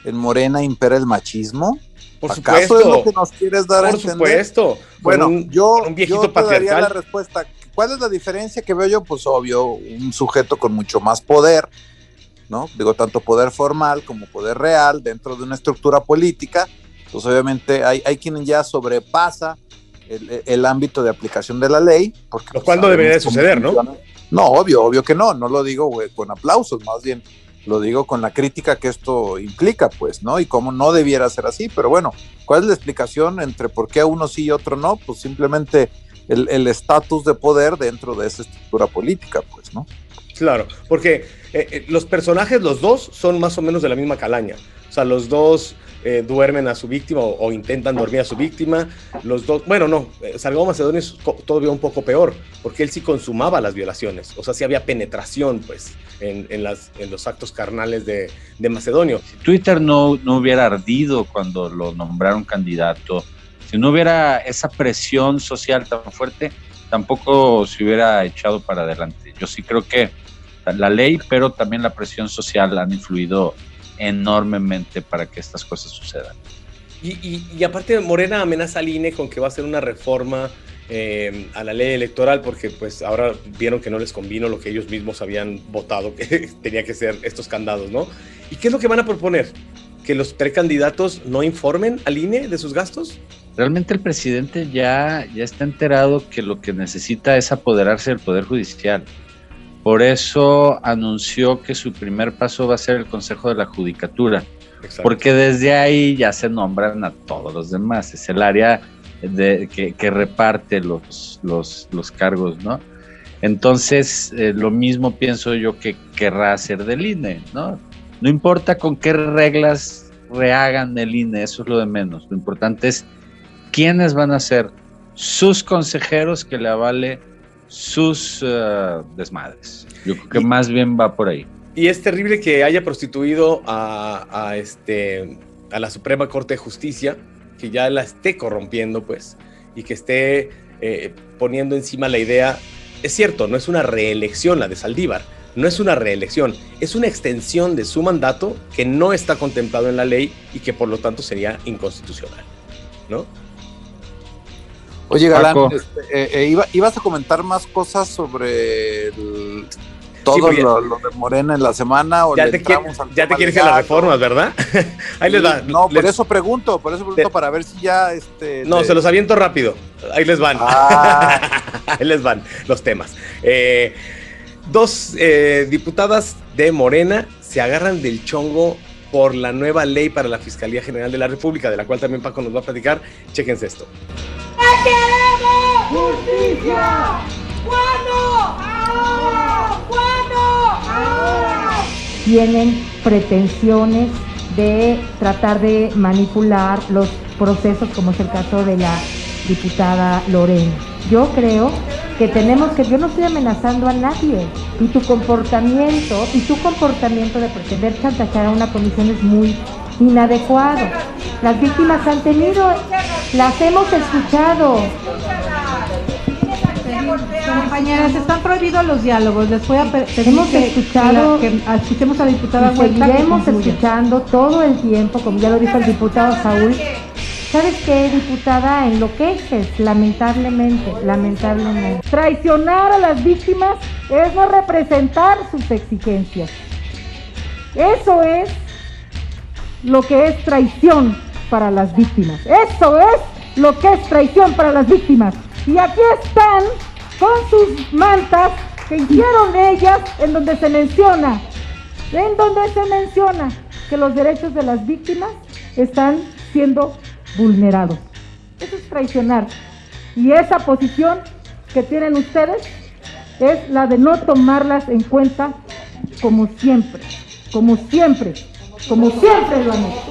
en Morena impera el machismo. Por ¿Acaso supuesto. es lo que nos quieres dar a entender? Por supuesto. Bueno, yo viejito te daría patriarcal. la respuesta. ¿Cuál es la diferencia que veo yo? Pues obvio, un sujeto con mucho más poder, ¿no? Digo, tanto poder formal como poder real dentro de una estructura política. Pues obviamente hay quien ya sobrepasa el ámbito de aplicación de la ley. Porque, lo cual no debería de suceder, ¿no? No, obvio que no lo digo con aplausos, más bien lo digo con la crítica que esto implica, pues, ¿no? Y cómo no debiera ser así, pero bueno, ¿cuál es la explicación entre por qué a uno sí y otro no? Pues simplemente el estatus de poder dentro de esa estructura política, pues, ¿no? Claro, porque los personajes, los dos, son más o menos de la misma calaña. O sea, los dos duermen a su víctima o intentan dormir a su víctima. Los dos, bueno, no, Salgado Macedonio es todavía un poco peor, porque él sí consumaba las violaciones. O sea, sí había penetración, pues, en los actos carnales de Macedonio. Si Twitter no hubiera ardido cuando lo nombraron candidato, si no hubiera esa presión social tan fuerte, tampoco se hubiera echado para adelante. Yo sí creo que la ley, pero también la presión social han influido enormemente para que estas cosas sucedan. Y aparte Morena amenaza al INE con que va a hacer una reforma a la ley electoral, porque pues ahora vieron que no les convino lo que ellos mismos habían votado, que tenía que ser estos candados, ¿no? ¿Y qué es lo que van a proponer? ¿Que los precandidatos no informen al INE de sus gastos? Realmente el presidente ya está enterado que lo que necesita es apoderarse del Poder Judicial. Por eso anunció que su primer paso va a ser el Consejo de la Judicatura. Exacto. Porque desde ahí ya se nombran a todos los demás. Es el área que reparte los cargos, ¿no? Entonces, lo mismo pienso yo que querrá hacer del INE, ¿no? No importa con qué reglas rehagan el INE, eso es lo de menos. Lo importante es quiénes van a ser sus consejeros que le avale sus desmadres. Yo creo que más bien va por ahí. Y es terrible que haya prostituido a la Suprema Corte de Justicia, que ya la esté corrompiendo, pues, y que esté poniendo encima la idea. Es cierto, no es una reelección la de Saldívar, no es una reelección, es una extensión de su mandato que no está contemplado en la ley y que por lo tanto sería inconstitucional. ¿no? Oye, Galán, Paco. ibas a comentar más cosas sobre todo Sí, lo de Morena en la semana, o Ya le te, entramos al ya te tema quieres ir a legal, las reformas, ¿verdad? Ahí les va. No, por Les- eso pregunto para ver si ya No, se los aviento rápido. Ahí les van. Ah. Ahí les van los temas. Dos diputadas de Morena se agarran del chongo por la nueva ley para la Fiscalía General de la República, de la cual también Paco nos va a platicar. Chéquense esto. ¡Justicia! ¿Cuándo? ¡Ahora! ¿Cuándo? ¡Ahora! Tienen pretensiones de tratar de manipular los procesos, como es el caso de la diputada Lorena. Yo creo que yo no estoy amenazando a nadie, y tu comportamiento de pretender chantajear a una comisión es muy inadecuado. Las víctimas han tenido, las hemos escuchado. Compañeras, están prohibidos los diálogos. Les voy a pedir Hemos escuchado, que escuchemos a la diputada y Huerta. seguiremos escuchando todo el tiempo, como ya lo dijo el diputado Saúl. ¿Sabes qué, diputada? Enloqueces, lamentablemente. Traicionar a las víctimas es no representar sus exigencias. Eso es lo que es traición para las víctimas. Eso es lo que es traición para las víctimas. Y aquí están con sus mantas que hicieron ellas, en donde se menciona que los derechos de las víctimas están siendo vulnerados. Eso es traicionar. Y esa posición que tienen ustedes es la de no tomarlas en cuenta como siempre lo han hecho.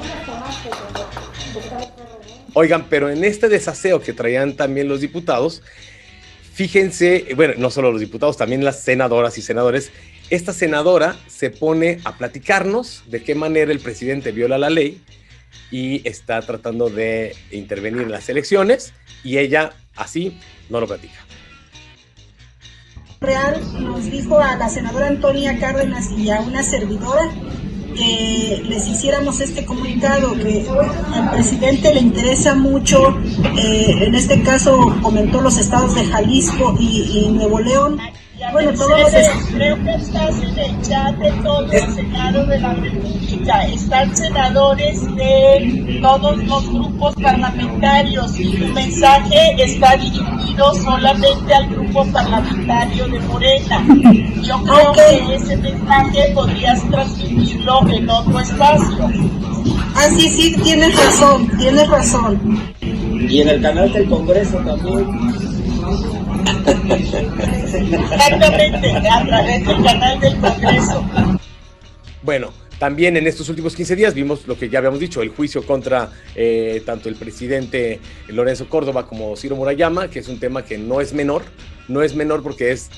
Oigan, pero en este desaseo que traían también los diputados, fíjense, bueno, no solo los diputados, también las senadoras y senadores. Esta senadora se pone a platicarnos de qué manera el presidente viola la ley y está tratando de intervenir en las elecciones, y ella así no lo platica. Real nos dijo a la senadora Antonia Cárdenas y a una servidora que les hiciéramos este comunicado, que al presidente le interesa mucho, en este caso comentó los estados de Jalisco y Nuevo León. Bueno, todos los creo que estás en el chat de todo el Senado de la República, están senadores de todos los grupos parlamentarios y tu mensaje está dirigido solamente al grupo parlamentario de Morena. Yo creo que ese mensaje podrías transmitirlo en otro espacio. Ah, sí, tienes razón. Y en el canal del Congreso también. Exactamente, a través del canal del Congreso. Bueno, también en estos últimos 15 días vimos lo que ya habíamos dicho, el juicio contra tanto el presidente Lorenzo Córdoba como Ciro Murayama, que es un tema que no es menor porque es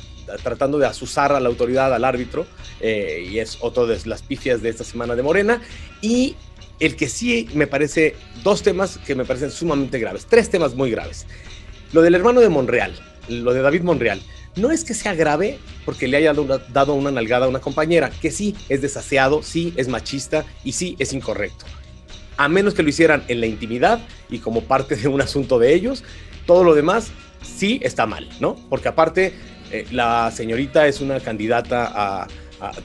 tratando de azuzar a la autoridad, al árbitro, y es otro de las pifias de esta semana de Morena. Y el que sí me parece, dos temas que me parecen sumamente graves, tres temas muy graves. Lo del hermano de Monreal, lo de David Monreal, no es que sea grave porque le haya dado una nalgada a una compañera, que sí es desaseado, sí es machista y sí es incorrecto. A menos que lo hicieran en la intimidad y como parte de un asunto de ellos, todo lo demás sí está mal, ¿no? Porque aparte la señorita es una candidata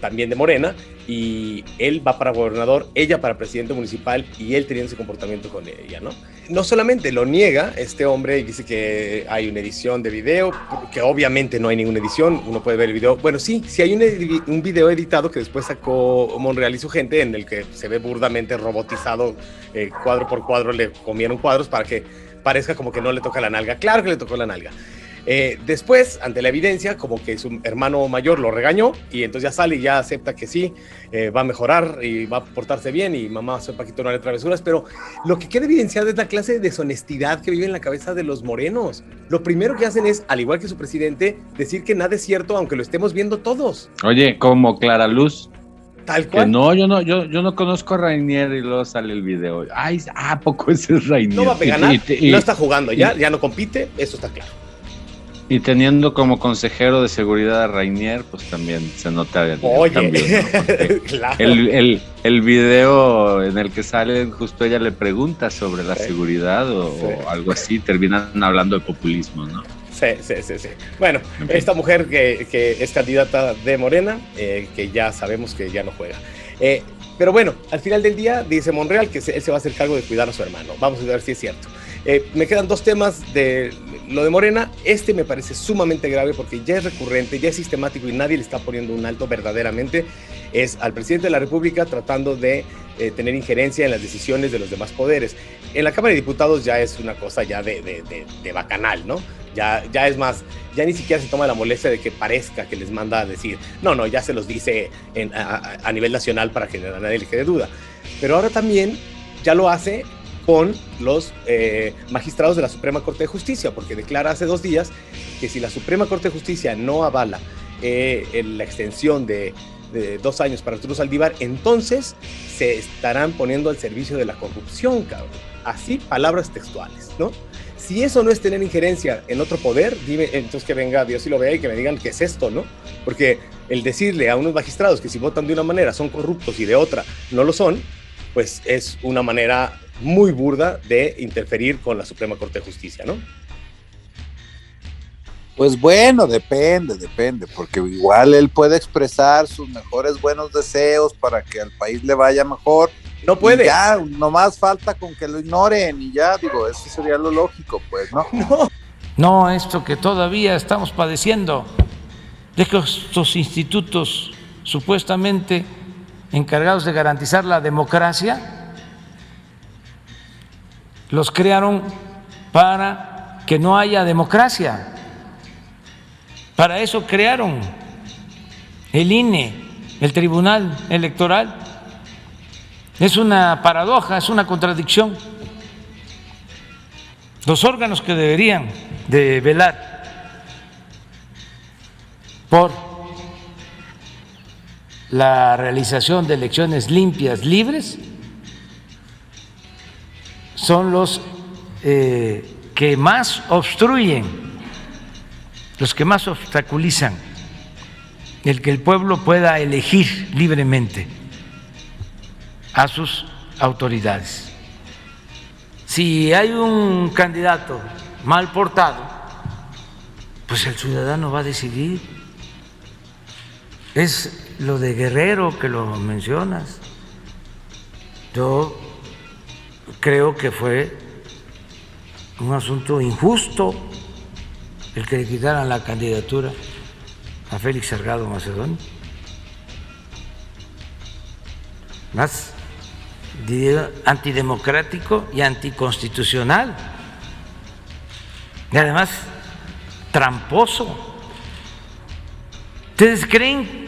también de Morena, y él va para gobernador, ella para presidente municipal, y él teniendo ese comportamiento con ella, ¿no? No solamente lo niega este hombre y dice que hay una edición de video, que obviamente no hay ninguna edición, uno puede ver el video. Bueno, sí hay un video editado que después sacó Monreal y su gente, en el que se ve burdamente robotizado, cuadro por cuadro le comieron cuadros para que parezca como que no le toca la nalga. Claro que le tocó la nalga. Después, ante la evidencia, como que su hermano mayor lo regañó, y entonces ya sale y ya acepta que sí, va a mejorar y va a portarse bien, y mamá, soy Paquito, no haré travesuras. Pero lo que queda evidenciado es la clase de deshonestidad que vive en la cabeza de los morenos. Lo primero que hacen es, al igual que su presidente, decir que nada es cierto, aunque lo estemos viendo todos. Oye, como Clara Luz. Tal cual. Que no, yo no conozco a Rainier, y luego sale el video. Ay, ¿a poco ese es Rainier? No va a ganar, no está jugando, ya no compite, eso está claro. Y teniendo como consejero de seguridad a Rainier, pues también se nota el cambio, ¿no? Claro. El video en el que sale, justo ella le pregunta sobre la seguridad o algo así, terminan hablando de populismo, ¿no? Sí. Bueno, esta mujer que es candidata de Morena, que ya sabemos que ya no juega. Pero bueno, al final del día dice Monreal que él se va a hacer cargo de cuidar a su hermano. Vamos a ver si es cierto. Me quedan dos temas de lo de Morena. Este me parece sumamente grave porque ya es recurrente, ya es sistemático y nadie le está poniendo un alto verdaderamente. Es al presidente de la República tratando de tener injerencia en las decisiones de los demás poderes. En la Cámara de Diputados ya es una cosa ya de bacanal, ¿no? Ya es más, ya ni siquiera se toma la molestia de que parezca que les manda a decir, no, ya se los dice a nivel nacional para que a nadie le quede duda. Pero ahora también ya lo hace con los magistrados de la Suprema Corte de Justicia, porque declara hace 2 días que si la Suprema Corte de Justicia no avala la extensión de 2 años para Arturo Saldívar, entonces se estarán poniendo al servicio de la corrupción, cabrón. Así, palabras textuales, ¿no? Si eso no es tener injerencia en otro poder, dime, entonces que venga Dios y lo vea y que me digan qué es esto, ¿no? Porque el decirle a unos magistrados que si votan de una manera son corruptos y de otra no lo son, pues es una manera muy burda de interferir con la Suprema Corte de Justicia, ¿no? Pues bueno, depende, porque igual él puede expresar sus mejores buenos deseos para que al país le vaya mejor. No puede. Y ya, nomás falta con que lo ignoren y ya, digo, eso sería lo lógico, pues, ¿no? No, esto que todavía estamos padeciendo, de que estos institutos supuestamente encargados de garantizar la democracia, los crearon para que no haya democracia. Para eso crearon el INE, el Tribunal Electoral. Es una paradoja, es una contradicción. Los órganos que deberían de velar por la realización de elecciones limpias, libres, son los que más obstruyen, los que más obstaculizan el que el pueblo pueda elegir libremente a sus autoridades. Si hay un candidato mal portado, pues el ciudadano va a decidir. Es lo de Guerrero que lo mencionas. Yo creo que fue un asunto injusto el que le quitaran la candidatura a Félix Salgado Macedonio. Más antidemocrático y anticonstitucional. Y además, tramposo. ¿Ustedes creen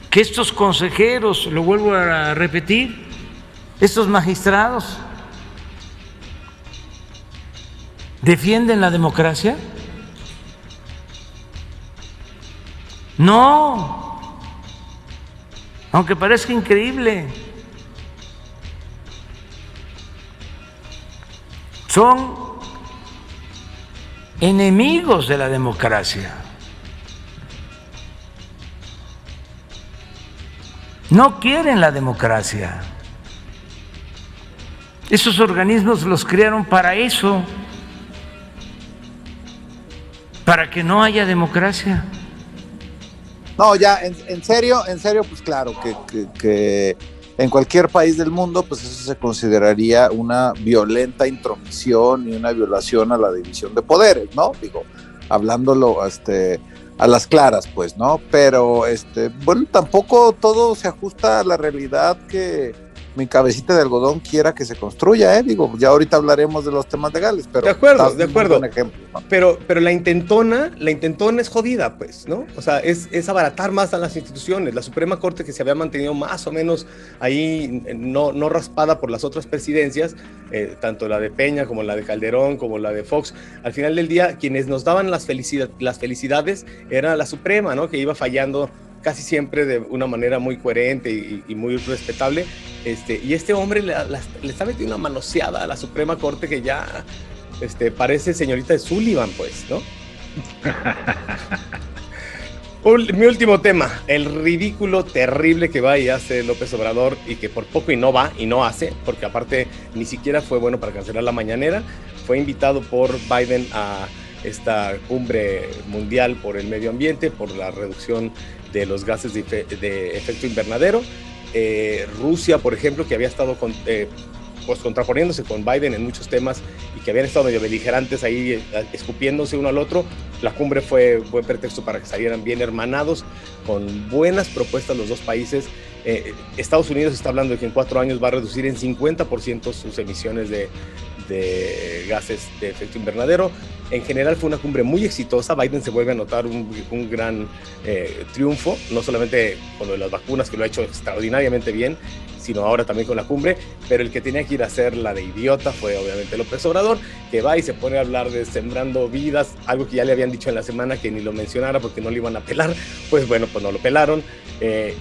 que estos consejeros, lo vuelvo a repetir, estos magistrados, defienden la democracia? No, aunque parezca increíble, son enemigos de la democracia. No quieren la democracia. Esos organismos los crearon para eso, para que no haya democracia. No, ya, en serio, pues claro, que en cualquier país del mundo, pues eso se consideraría una violenta intromisión y una violación a la división de poderes, ¿no? Digo, hablándolo a las claras, pues, ¿no? Pero, bueno, tampoco todo se ajusta a la realidad que mi cabecita de algodón quiera que se construya, digo, ya ahorita hablaremos de los temas legales, pero... De acuerdo. Ejemplo, ¿no? Pero la intentona es jodida, pues, ¿no? O sea, es abaratar más a las instituciones. La Suprema Corte, que se había mantenido más o menos ahí, no raspada por las otras presidencias, tanto la de Peña como la de Calderón, como la de Fox, al final del día, quienes nos daban las felicidades era la Suprema, ¿no? Que iba fallando casi siempre de una manera muy coherente y muy respetable, y este hombre le está metiendo una manoseada a la Suprema Corte que ya parece señorita de Sullivan, pues, ¿no? Mi último tema, el ridículo terrible que va y hace López Obrador y que por poco y no va y no hace, porque aparte ni siquiera fue bueno para cancelar la mañanera. Fue invitado por Biden a esta cumbre mundial por el medio ambiente, por la reducción de los gases de efecto invernadero. Rusia, por ejemplo, que había estado contraponiéndose con Biden en muchos temas y que habían estado medio beligerantes ahí, escupiéndose uno al otro. La cumbre fue buen pretexto para que salieran bien hermanados, con buenas propuestas los dos países. Estados Unidos está hablando de que en 4 años va a reducir en 50% sus emisiones de gases de efecto invernadero. En general fue una cumbre muy exitosa. Biden se vuelve a notar un gran triunfo, no solamente con lo de las vacunas, que lo ha hecho extraordinariamente bien, sino ahora también con la cumbre. Pero el que tenía que ir a hacer la de idiota fue obviamente López Obrador, que va y se pone a hablar de sembrando vidas, algo que ya le habían dicho en la semana que ni lo mencionara porque no lo iban a pelar. Pues bueno, pues no lo pelaron,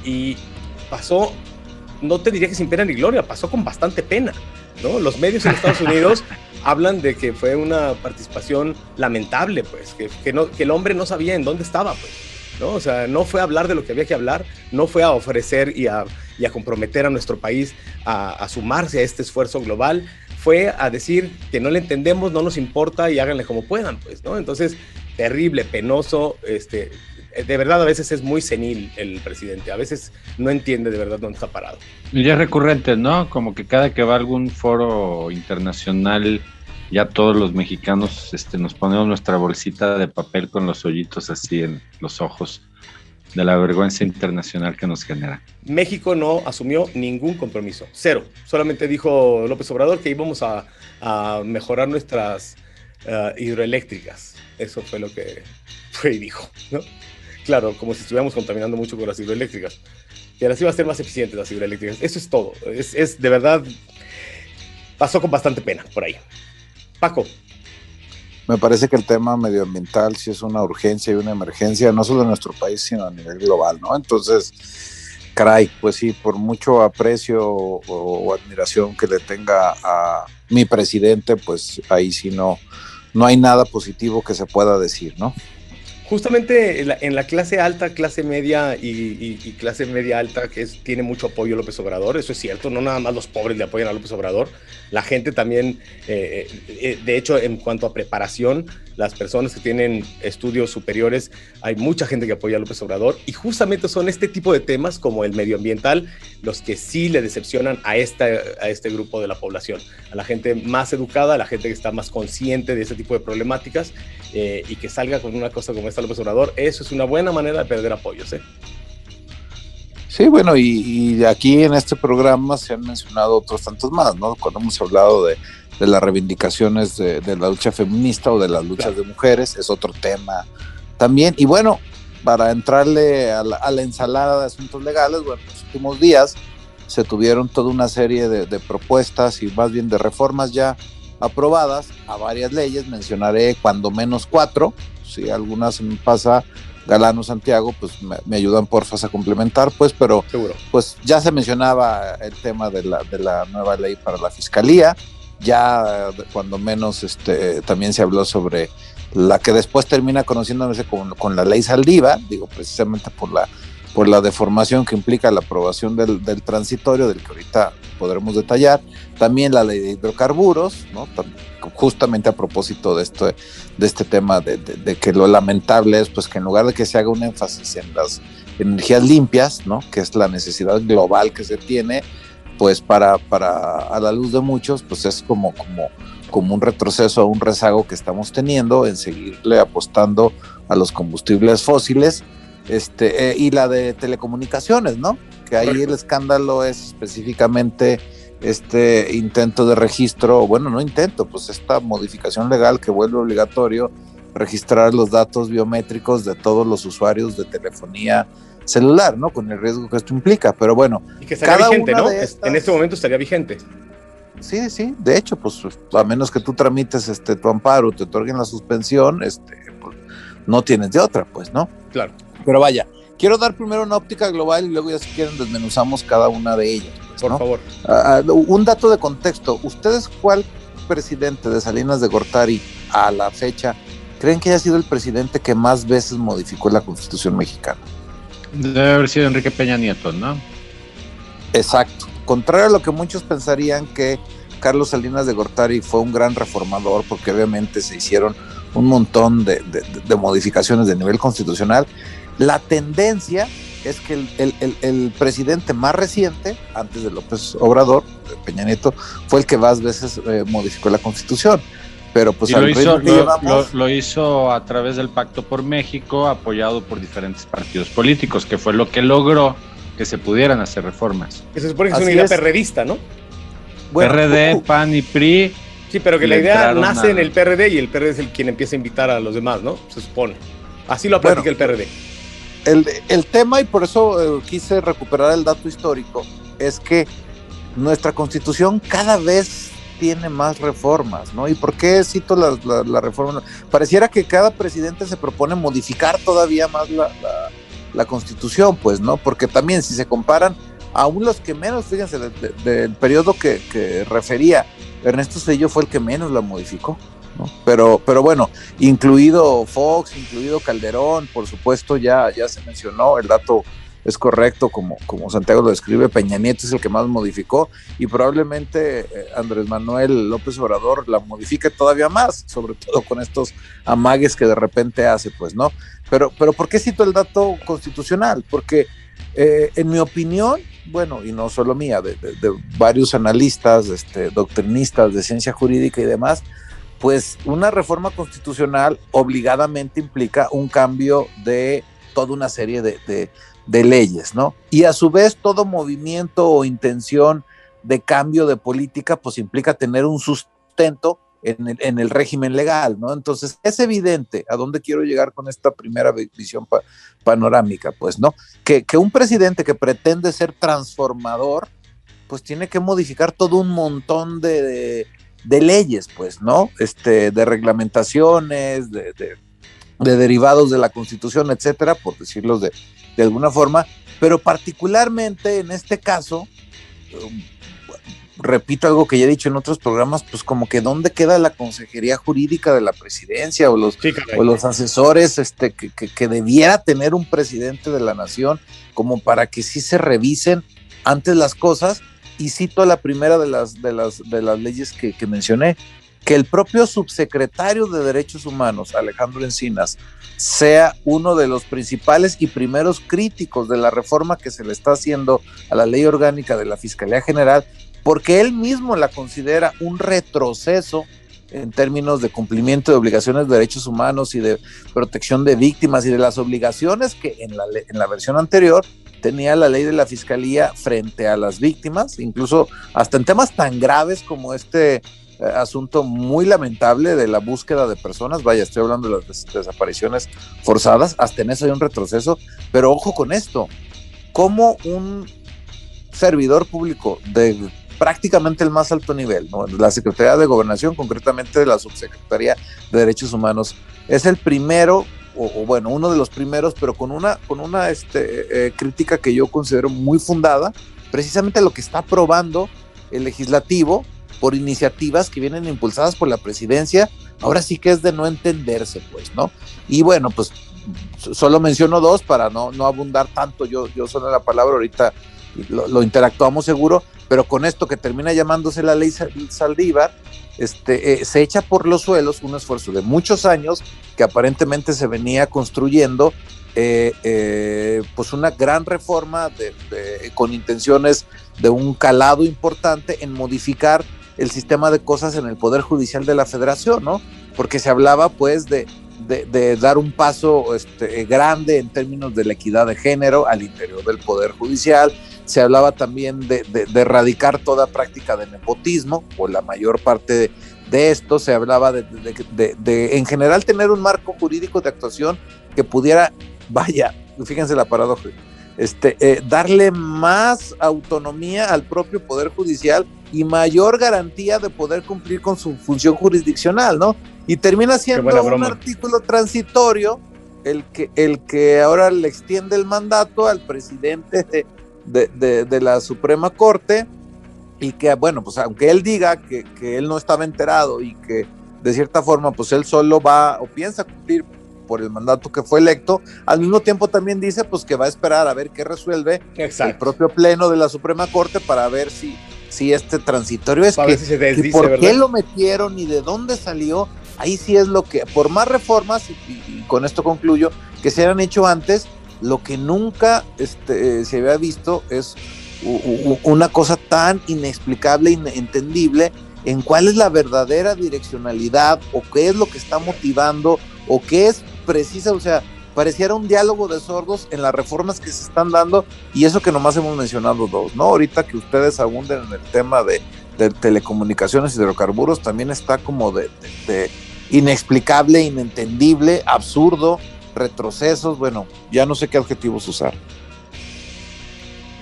y pasó, no te diría que sin pena ni gloria, pasó con bastante pena, ¿no? Los medios en Estados Unidos hablan de que fue una participación lamentable, pues, que el hombre no sabía en dónde estaba, pues, ¿no? O sea, no fue a hablar de lo que había que hablar, no fue a ofrecer y a comprometer a nuestro país a sumarse a este esfuerzo global, fue a decir que no le entendemos, no nos importa y háganle como puedan, pues, ¿no? Entonces, terrible, penoso, de verdad a veces es muy senil el presidente, a veces no entiende de verdad dónde está parado. Y ya es recurrente, ¿no? Como que cada que va a algún foro internacional, ya todos los mexicanos nos ponemos nuestra bolsita de papel con los hoyitos así en los ojos de la vergüenza internacional que nos genera. México no asumió ningún compromiso, cero. Solamente dijo López Obrador que íbamos a mejorar nuestras hidroeléctricas. Eso fue lo que fue y dijo, ¿no? Claro, como si estuviéramos contaminando mucho con las hidroeléctricas. Que las iba a ser más eficientes las hidroeléctricas. Eso es todo. Es de verdad, pasó con bastante pena por ahí. Paco. Me parece que el tema medioambiental sí es una urgencia y una emergencia, no solo en nuestro país, sino a nivel global, ¿no? Entonces, caray, pues sí, por mucho aprecio o admiración que le tenga a mi presidente, pues ahí sí no hay nada positivo que se pueda decir, ¿no? Justamente en la clase alta, clase media y clase media alta, que tiene mucho apoyo López Obrador, eso es cierto, no nada más los pobres le apoyan a López Obrador, la gente también, de hecho, en cuanto a preparación, las personas que tienen estudios superiores, hay mucha gente que apoya a López Obrador, y justamente son este tipo de temas como el medioambiental los que sí le decepcionan a este grupo de la población, a la gente más educada, a la gente que está más consciente de ese tipo de problemáticas, y que salga con una cosa como esta López Obrador, eso es una buena manera de perder apoyos, ¿eh? Sí, bueno, y aquí en este programa se han mencionado otros tantos más, ¿no? Cuando hemos hablado de las reivindicaciones de la lucha feminista o de las luchas de mujeres, es otro tema también. Y bueno, para entrarle a la ensalada de asuntos legales, bueno, en los últimos días se tuvieron toda una serie de propuestas y más bien de reformas ya aprobadas a varias leyes. Mencionaré cuando menos 4, si alguna se me pasa, Galano, Santiago, pues me ayudan porfas a complementar, pues, pero seguro. Pues ya se mencionaba el tema de la nueva ley para la fiscalía, ya cuando menos también se habló sobre la que después termina conociéndose con la ley Saldívar, digo, precisamente por la deformación que implica la aprobación del transitorio, del que ahorita podremos detallar, también la ley de hidrocarburos, ¿no? Justamente a propósito de este tema de que lo lamentable es pues que en lugar de que se haga un énfasis en las energías limpias, ¿no? Que es la necesidad global que se tiene, pues para a la luz de muchos, pues es como un retroceso, un rezago que estamos teniendo en seguirle apostando a los combustibles fósiles, y la de telecomunicaciones, ¿no? Que ahí el escándalo es específicamente intento de registro, bueno, no intento, pues esta modificación legal que vuelve obligatorio registrar los datos biométricos de todos los usuarios de telefonía celular, ¿no? Con el riesgo que esto implica, pero bueno. Y que estaría vigente, ¿no? En este momento estaría vigente. Sí, de hecho, pues a menos que tú tramites tu amparo, te otorguen la suspensión, pues, no tienes de otra, pues, ¿no? Claro. Pero vaya, quiero dar primero una óptica global y luego ya si quieren desmenuzamos cada una de ellas, pues, por ¿no? favor. Un dato de contexto, ¿ustedes cuál presidente de Salinas de Gortari a la fecha creen que haya sido el presidente que más veces modificó la Constitución mexicana? Debe haber sido Enrique Peña Nieto, ¿no? Exacto. Contrario a lo que muchos pensarían, que Carlos Salinas de Gortari fue un gran reformador, porque obviamente se hicieron un montón de modificaciones de nivel constitucional, la tendencia es que el presidente más reciente, antes de López Obrador, de Peña Nieto, fue el que más veces modificó la Constitución. Pero pues lo hizo a través del Pacto por México, apoyado por diferentes partidos políticos, que fue lo que logró que se pudieran hacer reformas. Que se supone que es una idea perredista, ¿no? Bueno, PRD, PAN y PRI. Sí, pero que la idea nace en el PRD y el PRD es el quien empieza a invitar a los demás, ¿no? Se supone. Así lo platica el PRD. El tema, y por eso quise recuperar el dato histórico, es que nuestra Constitución cada vez tiene más reformas, ¿no? ¿Y por qué cito la reforma? Pareciera que cada presidente se propone modificar todavía más la Constitución, pues, ¿no? Porque también, si se comparan, aún los que menos, fíjense, del periodo que refería Ernesto Zedillo, fue el que menos la modificó, ¿no? Pero bueno, incluido Fox, incluido Calderón, por supuesto, ya se mencionó, el dato es correcto, como Santiago lo describe, Peña Nieto es el que más modificó, y probablemente Andrés Manuel López Obrador la modifique todavía más, sobre todo con estos amagues que de repente hace, pues, ¿no? Pero ¿por qué cito el dato constitucional? Porque en mi opinión, bueno, y no solo mía, de varios analistas, doctrinistas de ciencia jurídica y demás, pues una reforma constitucional obligadamente implica un cambio de toda una serie de leyes, ¿no? Y a su vez todo movimiento o intención de cambio de política pues implica tener un sustento en el régimen legal, ¿no? Entonces es evidente a dónde quiero llegar con esta primera visión panorámica, pues, ¿no? Que un presidente que pretende ser transformador pues tiene que modificar todo un montón de leyes, pues, ¿no? De reglamentaciones, de derivados de la Constitución, etcétera, por decirlos de alguna forma, pero particularmente en este caso, repito algo que ya he dicho en otros programas, pues como que dónde queda la consejería jurídica de la presidencia o los asesores que debiera tener un presidente de la nación, como para que sí se revisen antes las cosas. Y cito la primera de las leyes que mencioné, que el propio subsecretario de Derechos Humanos, Alejandro Encinas, sea uno de los principales y primeros críticos de la reforma que se le está haciendo a la ley orgánica de la Fiscalía General, porque él mismo la considera un retroceso en términos de cumplimiento de obligaciones de derechos humanos y de protección de víctimas y de las obligaciones que en la versión anterior tenía la ley de la Fiscalía frente a las víctimas, incluso hasta en temas tan graves como asunto muy lamentable de la búsqueda de personas. Vaya, estoy hablando de las desapariciones forzadas, hasta en eso hay un retroceso, pero ojo con esto, como un servidor público de prácticamente el más alto nivel, ¿no? La Secretaría de Gobernación, concretamente de la Subsecretaría de Derechos Humanos, es el primero, o bueno, uno de los primeros, pero con una crítica que yo considero muy fundada, precisamente lo que está aprobando el legislativo por iniciativas que vienen impulsadas por la presidencia. Ahora sí que es de no entenderse, pues, ¿no? Y bueno, pues solo menciono dos para no abundar tanto, yo solo la palabra, ahorita lo interactuamos seguro, pero con esto que termina llamándose la ley Saldívar, se echa por los suelos un esfuerzo de muchos años que aparentemente se venía construyendo, pues una gran reforma con intenciones de un calado importante en modificar el sistema de cosas en el Poder Judicial de la Federación, ¿no? Porque se hablaba pues de dar un paso grande en términos de la equidad de género al interior del Poder Judicial. Se hablaba también de erradicar toda práctica de nepotismo, o la mayor parte de esto. Se hablaba de en general tener un marco jurídico de actuación que pudiera, vaya, fíjense la paradoja, darle más autonomía al propio Poder Judicial y mayor garantía de poder cumplir con su función jurisdiccional, ¿no? Y termina siendo un artículo transitorio el que ahora le extiende el mandato al presidente de la Suprema Corte, y que, bueno, pues aunque él diga que él no estaba enterado y que de cierta forma, pues él solo va o piensa cumplir por el mandato que fue electo. Al mismo tiempo también dice pues que va a esperar a ver qué resuelve el propio pleno de la Suprema Corte para ver si este transitorio es que, si se desdice, por ¿verdad? ¿Qué lo metieron y de dónde salió? Ahí sí es lo que, por más reformas, y con esto concluyo, que se hayan hecho antes, lo que nunca se había visto es una cosa tan inexplicable, inentendible, en cuál es la verdadera direccionalidad, o qué es lo que está motivando, o qué es precisa, o sea, pareciera un diálogo de sordos en las reformas que se están dando, y eso que nomás hemos mencionado dos, ¿no? Ahorita que ustedes abunden en el tema de telecomunicaciones y hidrocarburos, también está como de inexplicable, inentendible, absurdo, retrocesos, bueno, ya no sé qué adjetivos usar.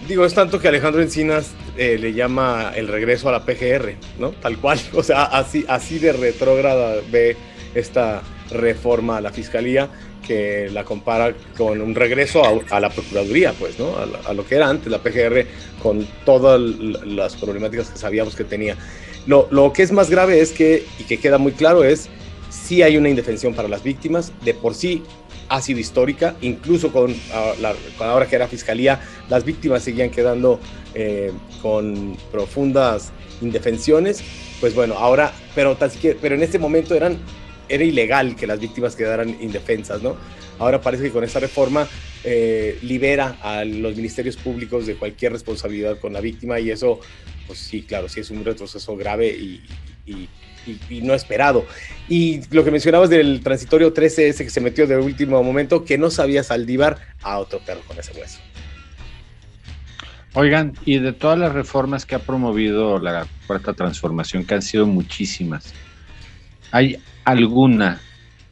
Digo, es tanto que Alejandro Encinas le llama el regreso a la PGR, ¿no? Tal cual, o sea, así de retrógrada ve esta reforma a la Fiscalía, que la compara con un regreso a la Procuraduría, pues, ¿no? A lo que era antes la PGR, con todas las problemáticas que sabíamos que tenía. Lo que es más grave es que, y que queda muy claro, es sí hay una indefensión para las víctimas, de por sí ha sido histórica, incluso con ahora que era Fiscalía, las víctimas seguían quedando con profundas indefensiones. Pues bueno, ahora, pero en este momento era ilegal que las víctimas quedaran indefensas, ¿no? Ahora parece que con esta reforma libera a los ministerios públicos de cualquier responsabilidad con la víctima, y eso, pues sí, claro, sí es un retroceso grave y no esperado. Y lo que mencionabas del transitorio 13, ese que se metió de último momento, que no sabía Saldívar, a otro perro con ese hueso. Oigan, y de todas las reformas que ha promovido la Cuarta Transformación, que han sido muchísimas, ¿hay alguna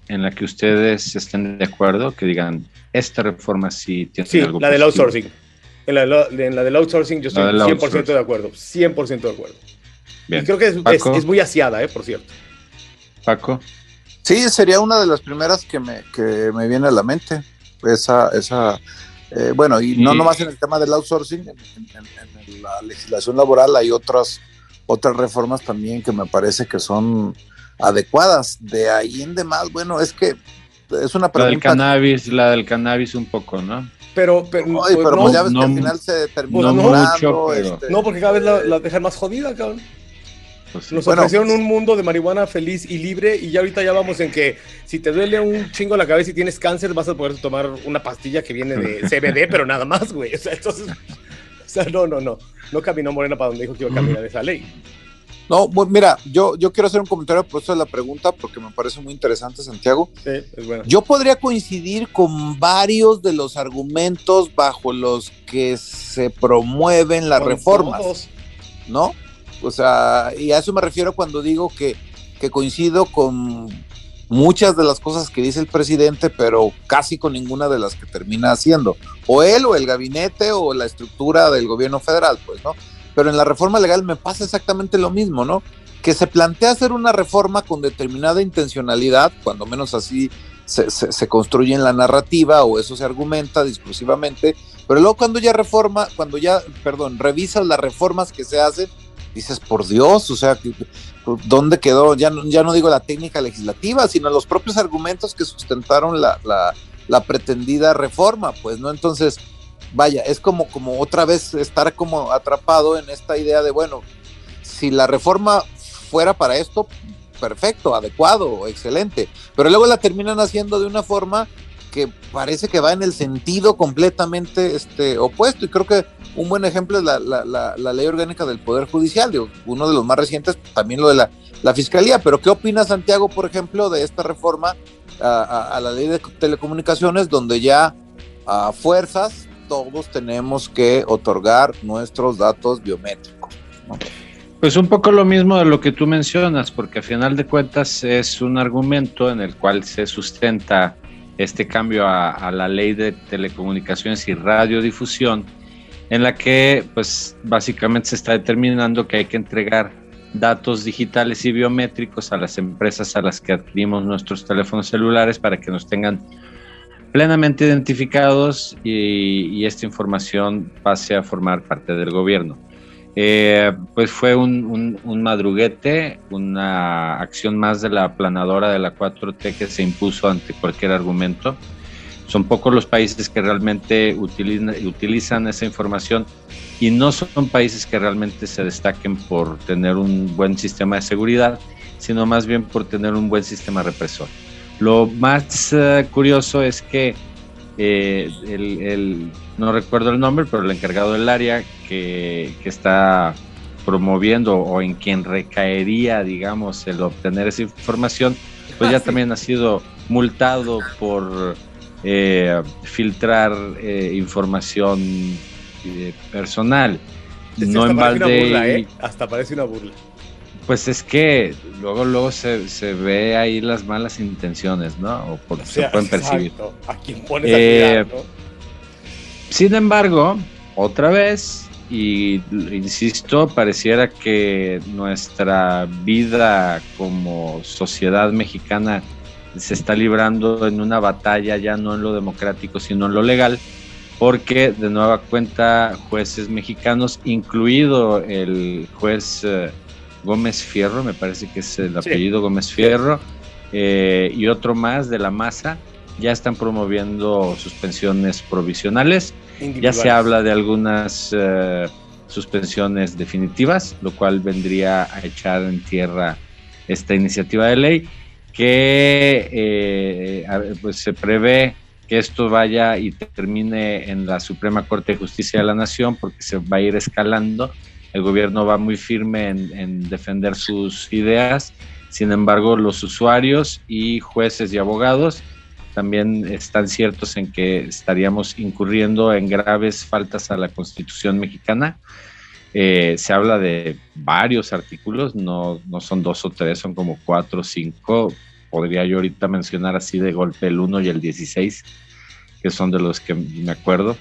en la que ustedes estén de acuerdo, que digan, esta reforma sí tiene algo la del outsourcing? En la del outsourcing yo estoy 100% de acuerdo, 100% de acuerdo. Bien. Y creo que es muy aseada, por cierto. Paco. Sí, sería una de las primeras que me viene a la mente. Bueno, y no nomás en el tema del outsourcing, en la legislación laboral hay otras reformas también que me parece que son adecuadas. De ahí en demás, bueno, es que es una pregunta. La del cannabis un poco, ¿no? Pero no, pues ya ves que al final se termina mucho, No, porque cada vez la dejan más jodida, cabrón. Pues sí. Nos ofrecieron un mundo de marihuana feliz y libre, y ya ahorita ya vamos en que si te duele un chingo la cabeza y tienes cáncer, vas a poder tomar una pastilla que viene de CBD, pero nada más, güey. O sea, entonces, no caminó Morena para donde dijo que iba a caminar esa ley. No, mira, yo quiero hacer un comentario por eso de la pregunta, porque me parece muy interesante, Santiago. Sí, es bueno. Yo podría coincidir con varios de los argumentos bajo los que se promueven las reformas, todos, ¿no? O sea, y a eso me refiero cuando digo que coincido con muchas de las cosas que dice el presidente, pero casi con ninguna de las que termina haciendo, o él, o el gabinete, o la estructura del gobierno federal, pues, ¿no? Pero en la reforma legal me pasa exactamente lo mismo, ¿no? Que se plantea hacer una reforma con determinada intencionalidad, cuando menos así se construye en la narrativa, o eso se argumenta discursivamente, pero luego cuando revisas las reformas que se hacen, dices, por Dios, o sea, ¿dónde quedó? Ya no digo la técnica legislativa, sino los propios argumentos que sustentaron la pretendida reforma, pues, ¿no? Entonces, vaya, es como otra vez estar como atrapado en esta idea de, bueno, si la reforma fuera para esto, perfecto, adecuado, excelente, pero luego la terminan haciendo de una forma que parece que va en el sentido completamente opuesto, y creo que un buen ejemplo es la ley orgánica del Poder Judicial, uno de los más recientes, también lo de la Fiscalía. Pero ¿qué opina Santiago, por ejemplo, de esta reforma a la ley de telecomunicaciones, donde ya a fuerzas todos tenemos que otorgar nuestros datos biométricos, ¿no? Pues un poco lo mismo de lo que tú mencionas, porque a final de cuentas es un argumento en el cual se sustenta este cambio a la ley de telecomunicaciones y radiodifusión, en la que pues básicamente se está determinando que hay que entregar datos digitales y biométricos a las empresas a las que adquirimos nuestros teléfonos celulares para que nos tengan plenamente identificados y esta información pase a formar parte del gobierno. Pues fue un madruguete, una acción más de la aplanadora de la 4T que se impuso ante cualquier argumento. Son pocos los países que realmente utilizan esa información y no son países que realmente se destaquen por tener un buen sistema de seguridad, sino más bien por tener un buen sistema represor. Lo más curioso es que no recuerdo el nombre, pero el encargado del área que está promoviendo o en quien recaería, digamos, el obtener esa información, pues ya también ha sido multado por filtrar información personal. No en balde. Hasta parece una burla. Pues es que luego se ve ahí las malas intenciones, ¿no? Se pueden percibir. ¿A quién pones a cuidar, no? Sin embargo, otra vez, y insisto, pareciera que nuestra vida como sociedad mexicana se está librando en una batalla ya no en lo democrático, sino en lo legal, porque de nueva cuenta jueces mexicanos, incluido el juez Gómez Fierro, me parece que es el apellido Gómez Fierro, y otro más de la masa, ya están promoviendo suspensiones provisionales. Ya se habla de algunas suspensiones definitivas, lo cual vendría a echar en tierra esta iniciativa de ley, que pues se prevé que esto vaya y termine en la Suprema Corte de Justicia de la Nación, porque se va a ir escalando. El gobierno va muy firme en defender sus ideas. Sin embargo, los usuarios y jueces y abogados también están ciertos en que estaríamos incurriendo en graves faltas a la Constitución mexicana. Se habla de varios artículos, no son 2 o 3, son como 4 o 5. Podría yo ahorita mencionar así de golpe el 1 y el 16, que son de los que me acuerdo.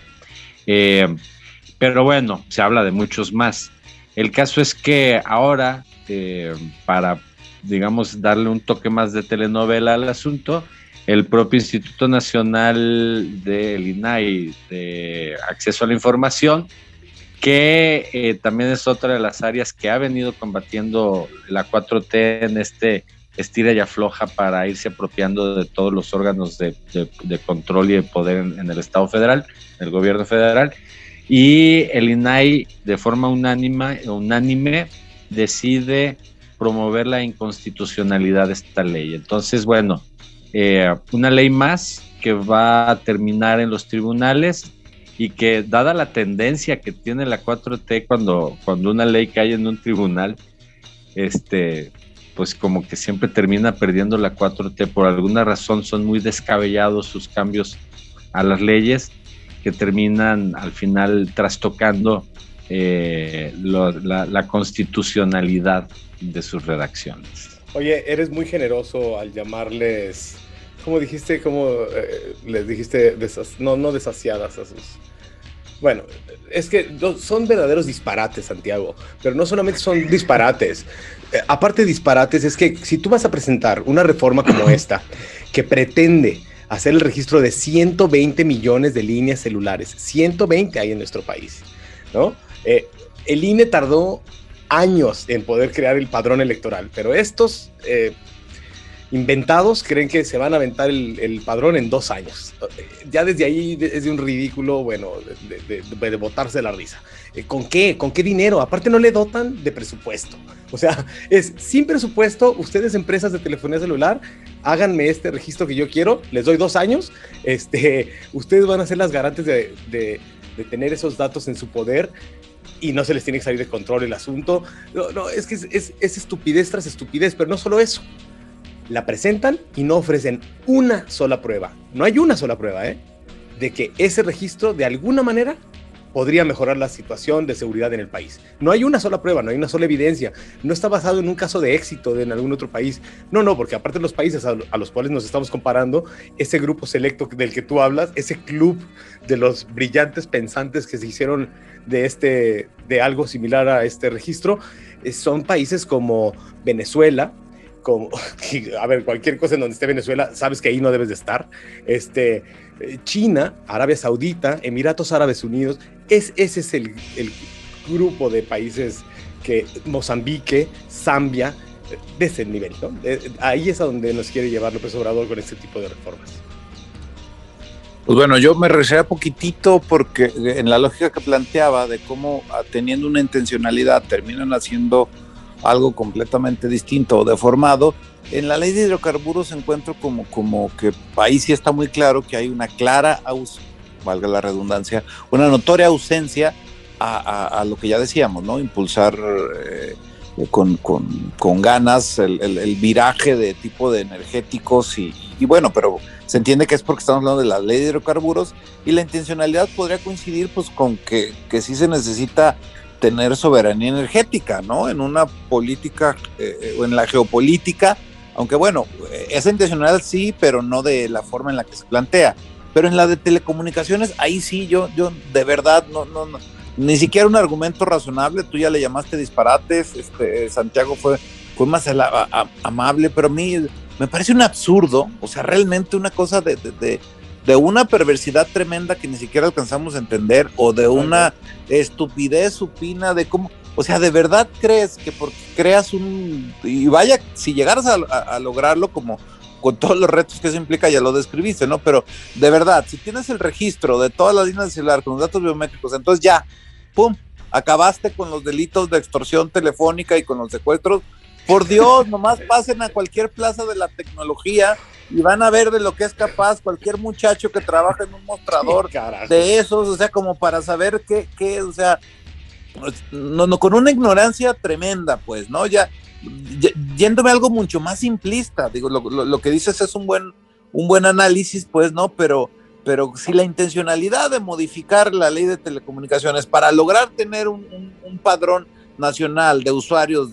Pero bueno, se habla de muchos más. El caso es que ahora, para, digamos, darle un toque más de telenovela al asunto, el propio Instituto Nacional del INAI de Acceso a la Información, que también es otra de las áreas que ha venido combatiendo la 4T en este estira y afloja para irse apropiando de todos los órganos de control y de poder en el Estado federal, en el gobierno federal, y el INAI de forma unánime decide promover la inconstitucionalidad de esta ley. Entonces, bueno, una ley más que va a terminar en los tribunales y que, dada la tendencia que tiene la 4T cuando una ley cae en un tribunal, pues como que siempre termina perdiendo la 4T. Por alguna razón son muy descabellados sus cambios a las leyes, que terminan al final trastocando la constitucionalidad de sus redacciones. Oye, eres muy generoso al llamarles, ¿cómo dijiste? ¿Cómo les dijiste? No desasiadas a sus... Bueno, es que son verdaderos disparates, Santiago, pero no solamente son disparates. Aparte de disparates, es que si tú vas a presentar una reforma como esta, que pretende hacer el registro de 120 millones de líneas celulares, 120 hay en nuestro país, ¿no? El INE tardó años en poder crear el padrón electoral, pero estos inventados creen que se van a aventar el padrón en 2 años. Ya desde ahí es de un ridículo, bueno, de botarse la risa. ¿Con qué? ¿Con qué dinero? Aparte no le dotan de presupuesto. O sea, es sin presupuesto. Ustedes, empresas de telefonía celular, háganme este registro que yo quiero, les doy 2 años. Ustedes van a ser las garantes de tener esos datos en su poder y no se les tiene que salir de control el asunto. No, es que es estupidez tras estupidez, pero no solo eso. La presentan y no ofrecen una sola prueba. No hay una sola prueba, de que ese registro de alguna manera podría mejorar la situación de seguridad en el país. No hay una sola prueba, no hay una sola evidencia. No está basado en un caso de éxito en algún otro país. No, porque aparte de los países a los cuales nos estamos comparando, ese grupo selecto del que tú hablas, ese club de los brillantes pensantes que se hicieron de algo similar a este registro, son países como Venezuela, a ver, cualquier cosa en donde esté Venezuela, sabes que ahí no debes de estar. China, Arabia Saudita, Emiratos Árabes Unidos, ese es el grupo de países que Mozambique, Zambia, de ese nivel, ¿no? Ahí es a donde nos quiere llevar López Obrador con este tipo de reformas. Pues bueno, yo me reservé poquitito porque en la lógica que planteaba de cómo teniendo una intencionalidad terminan haciendo algo completamente distinto o deformado, en la ley de hidrocarburos encuentro como que ahí sí está muy claro que hay una clara, valga la redundancia, una notoria ausencia a lo que ya decíamos, ¿no? Impulsar con ganas el viraje de tipo de energéticos y bueno, pero se entiende que es porque estamos hablando de la ley de hidrocarburos y la intencionalidad podría coincidir pues con que sí se necesita tener soberanía energética, ¿no? En una política o en la geopolítica, aunque bueno, esa intencionalidad sí, pero no de la forma en la que se plantea. Pero en la de telecomunicaciones, ahí sí, yo de verdad no, ni siquiera un argumento razonable. Tú ya le llamaste disparates, Santiago fue más amable, pero a mí me parece un absurdo, o sea, realmente una cosa de una perversidad tremenda que ni siquiera alcanzamos a entender, o de una estupidez supina de cómo, o sea, ¿de verdad crees que porque creas y vaya, si llegaras a lograrlo como con todos los retos que eso implica, ya lo describiste, ¿no? Pero de verdad, si tienes el registro de todas las líneas de celular con los datos biométricos, entonces ya, ¡pum!, acabaste con los delitos de extorsión telefónica y con los secuestros. Por Dios, nomás pasen a cualquier plaza de la tecnología y van a ver de lo que es capaz cualquier muchacho que trabaja en un mostrador de esos, o sea, como para saber qué, o sea, no, con una ignorancia tremenda, pues, ¿no? Ya yéndome a algo mucho más simplista, digo, lo que dices es un buen análisis, pues, ¿no? Pero si la intencionalidad de modificar la ley de telecomunicaciones para lograr tener un padrón nacional de usuarios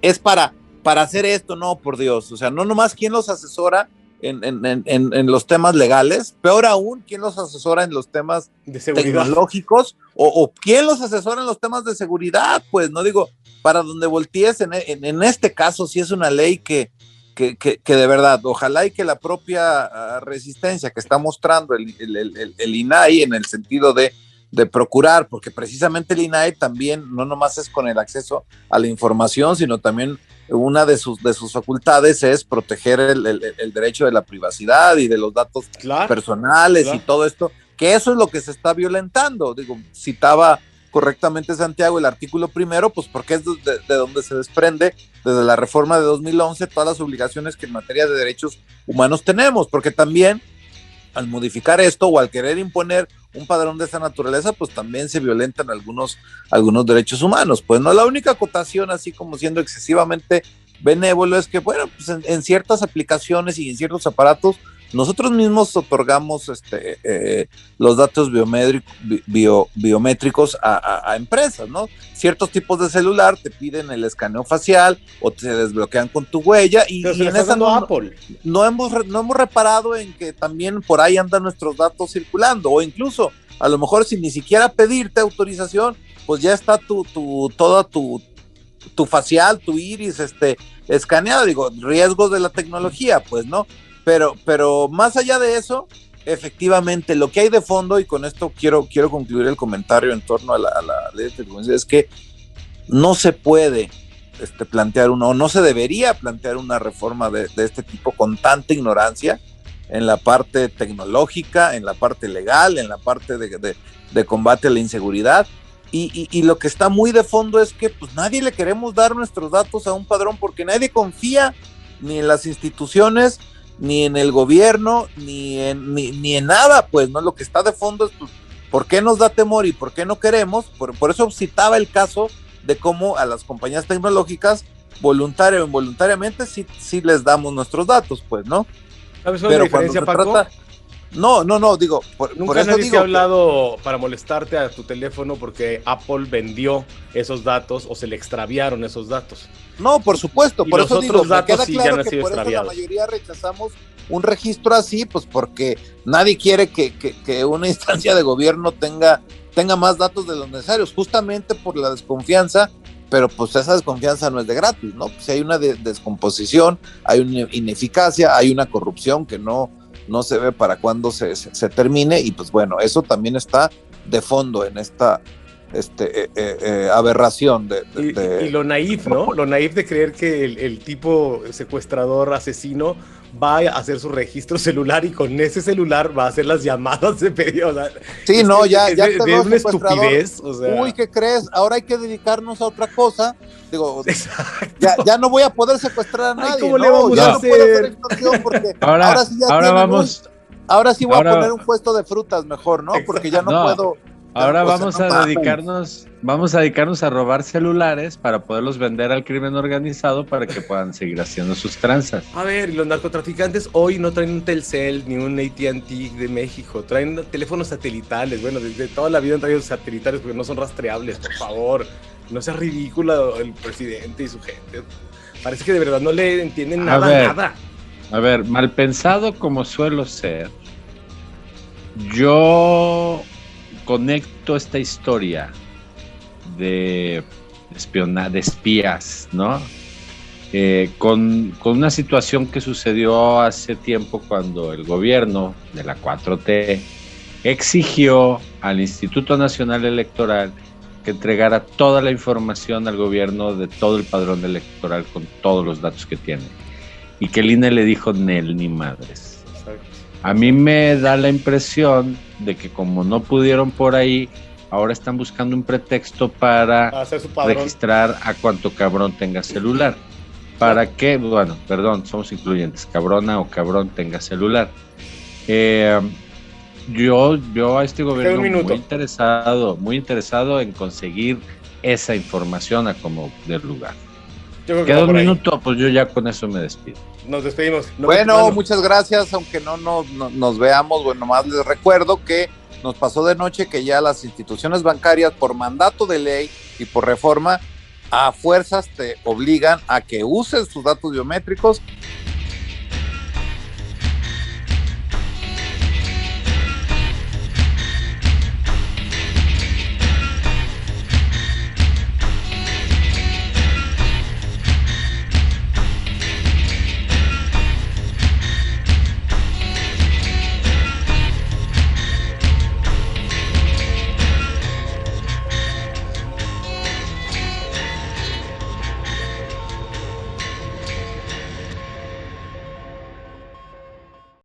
es para hacer esto, no, por Dios, o sea, no nomás quién los asesora en los temas legales, peor aún, quién los asesora en los temas de tecnológicos o quién los asesora en los temas de seguridad, pues, no digo, para donde voltees, en este caso sí es una ley que de verdad, ojalá y que la propia resistencia que está mostrando el INAI en el sentido de procurar, porque precisamente el INAI también no nomás es con el acceso a la información, sino también una de sus facultades es proteger el derecho de la privacidad y de los datos personales y todo esto, que eso es lo que se está violentando. Digo, citaba correctamente Santiago el artículo primero, pues porque es de donde se desprende desde la reforma de 2011 todas las obligaciones que en materia de derechos humanos tenemos, porque también al modificar esto o al querer imponer un padrón de esta naturaleza, pues también se violentan algunos derechos humanos. Pues no, la única acotación, así como siendo excesivamente benévolo, es que, bueno, pues en ciertas aplicaciones y en ciertos aparatos, nosotros mismos otorgamos los datos biométricos a empresas, ¿no? Ciertos tipos de celular te piden el escaneo facial o te desbloquean con tu huella y en esa no hemos reparado en que también por ahí andan nuestros datos circulando, o incluso a lo mejor sin ni siquiera pedirte autorización, pues ya está toda tu facial, tu iris escaneado. Digo, riesgos de la tecnología, pues, ¿no? Pero más allá de eso, efectivamente, lo que hay de fondo, y con esto quiero concluir el comentario en torno a la ley de telecomunicaciones, es que no se puede plantear o no se debería plantear una reforma de este tipo con tanta ignorancia en la parte tecnológica, en la parte legal, en la parte de combate a la inseguridad. Y lo que está muy de fondo es que pues nadie le queremos dar nuestros datos a un padrón porque nadie confía ni en las instituciones, ni en el gobierno, ni en nada, pues, ¿no? Lo que está de fondo es, pues, ¿por qué nos da temor y por qué no queremos? Por eso citaba el caso de cómo a las compañías tecnológicas, voluntario o involuntariamente, sí les damos nuestros datos, pues, ¿no? ¿Sabes cuál es la diferencia, Paco? No, digo, por eso nadie digo te ha hablado para molestarte a tu teléfono porque Apple vendió esos datos o se le extraviaron esos datos. No, por supuesto, por eso digo, me queda claro que por eso la mayoría rechazamos un registro así, pues porque nadie quiere que una instancia de gobierno tenga más datos de los necesarios, justamente por la desconfianza, pero pues esa desconfianza no es de gratis, ¿no? Pues hay una descomposición, hay una ineficacia, hay una corrupción que no se ve para cuándo se termine, y pues bueno, eso también está de fondo en esta aberración y lo naif, ¿no? Lo naif de creer que el tipo secuestrador, asesino, va a hacer su registro celular y con ese celular va a hacer las llamadas de pedido. O sea, sí, no, ya de una estupidez. O sea. Uy, ¿qué crees? Ahora hay que dedicarnos a otra cosa. Digo, ya no voy a poder secuestrar a nadie. ¿Cómo le vamos a hacer? No puedo hacer extorsión porque ahora sí voy a poner un puesto de frutas mejor, ¿no? Porque ya no puedo. Ahora vamos a dedicarnos a robar celulares para poderlos vender al crimen organizado para que puedan seguir haciendo sus tranzas. A ver, y los narcotraficantes hoy no traen un Telcel ni un AT&T de México, traen teléfonos satelitales. Bueno, desde toda la vida han traído satelitales porque no son rastreables, por favor. No sea ridículo el presidente y su gente. Parece que de verdad no le entienden nada. A ver, mal pensado como suelo ser, yo conecto esta historia de espías, ¿no? Con una situación que sucedió hace tiempo cuando el gobierno de la 4T exigió al Instituto Nacional Electoral que entregara toda la información al gobierno de todo el padrón electoral con todos los datos que tiene. Y que el INE le dijo ni madres. A mí me da la impresión de que como no pudieron por ahí, ahora están buscando un pretexto para registrar a cuanto cabrón tenga celular. ¿Para qué? Bueno, perdón, somos incluyentes. Cabrona o cabrón tenga celular. Yo a este gobierno muy interesado en conseguir esa información a como del lugar. Queda un minuto, pues yo ya con eso me despido. Nos despedimos. Bueno, muchas gracias, aunque no nos veamos. Bueno, más les recuerdo que nos pasó de noche que ya las instituciones bancarias, por mandato de ley y por reforma, a fuerzas te obligan a que uses tus datos biométricos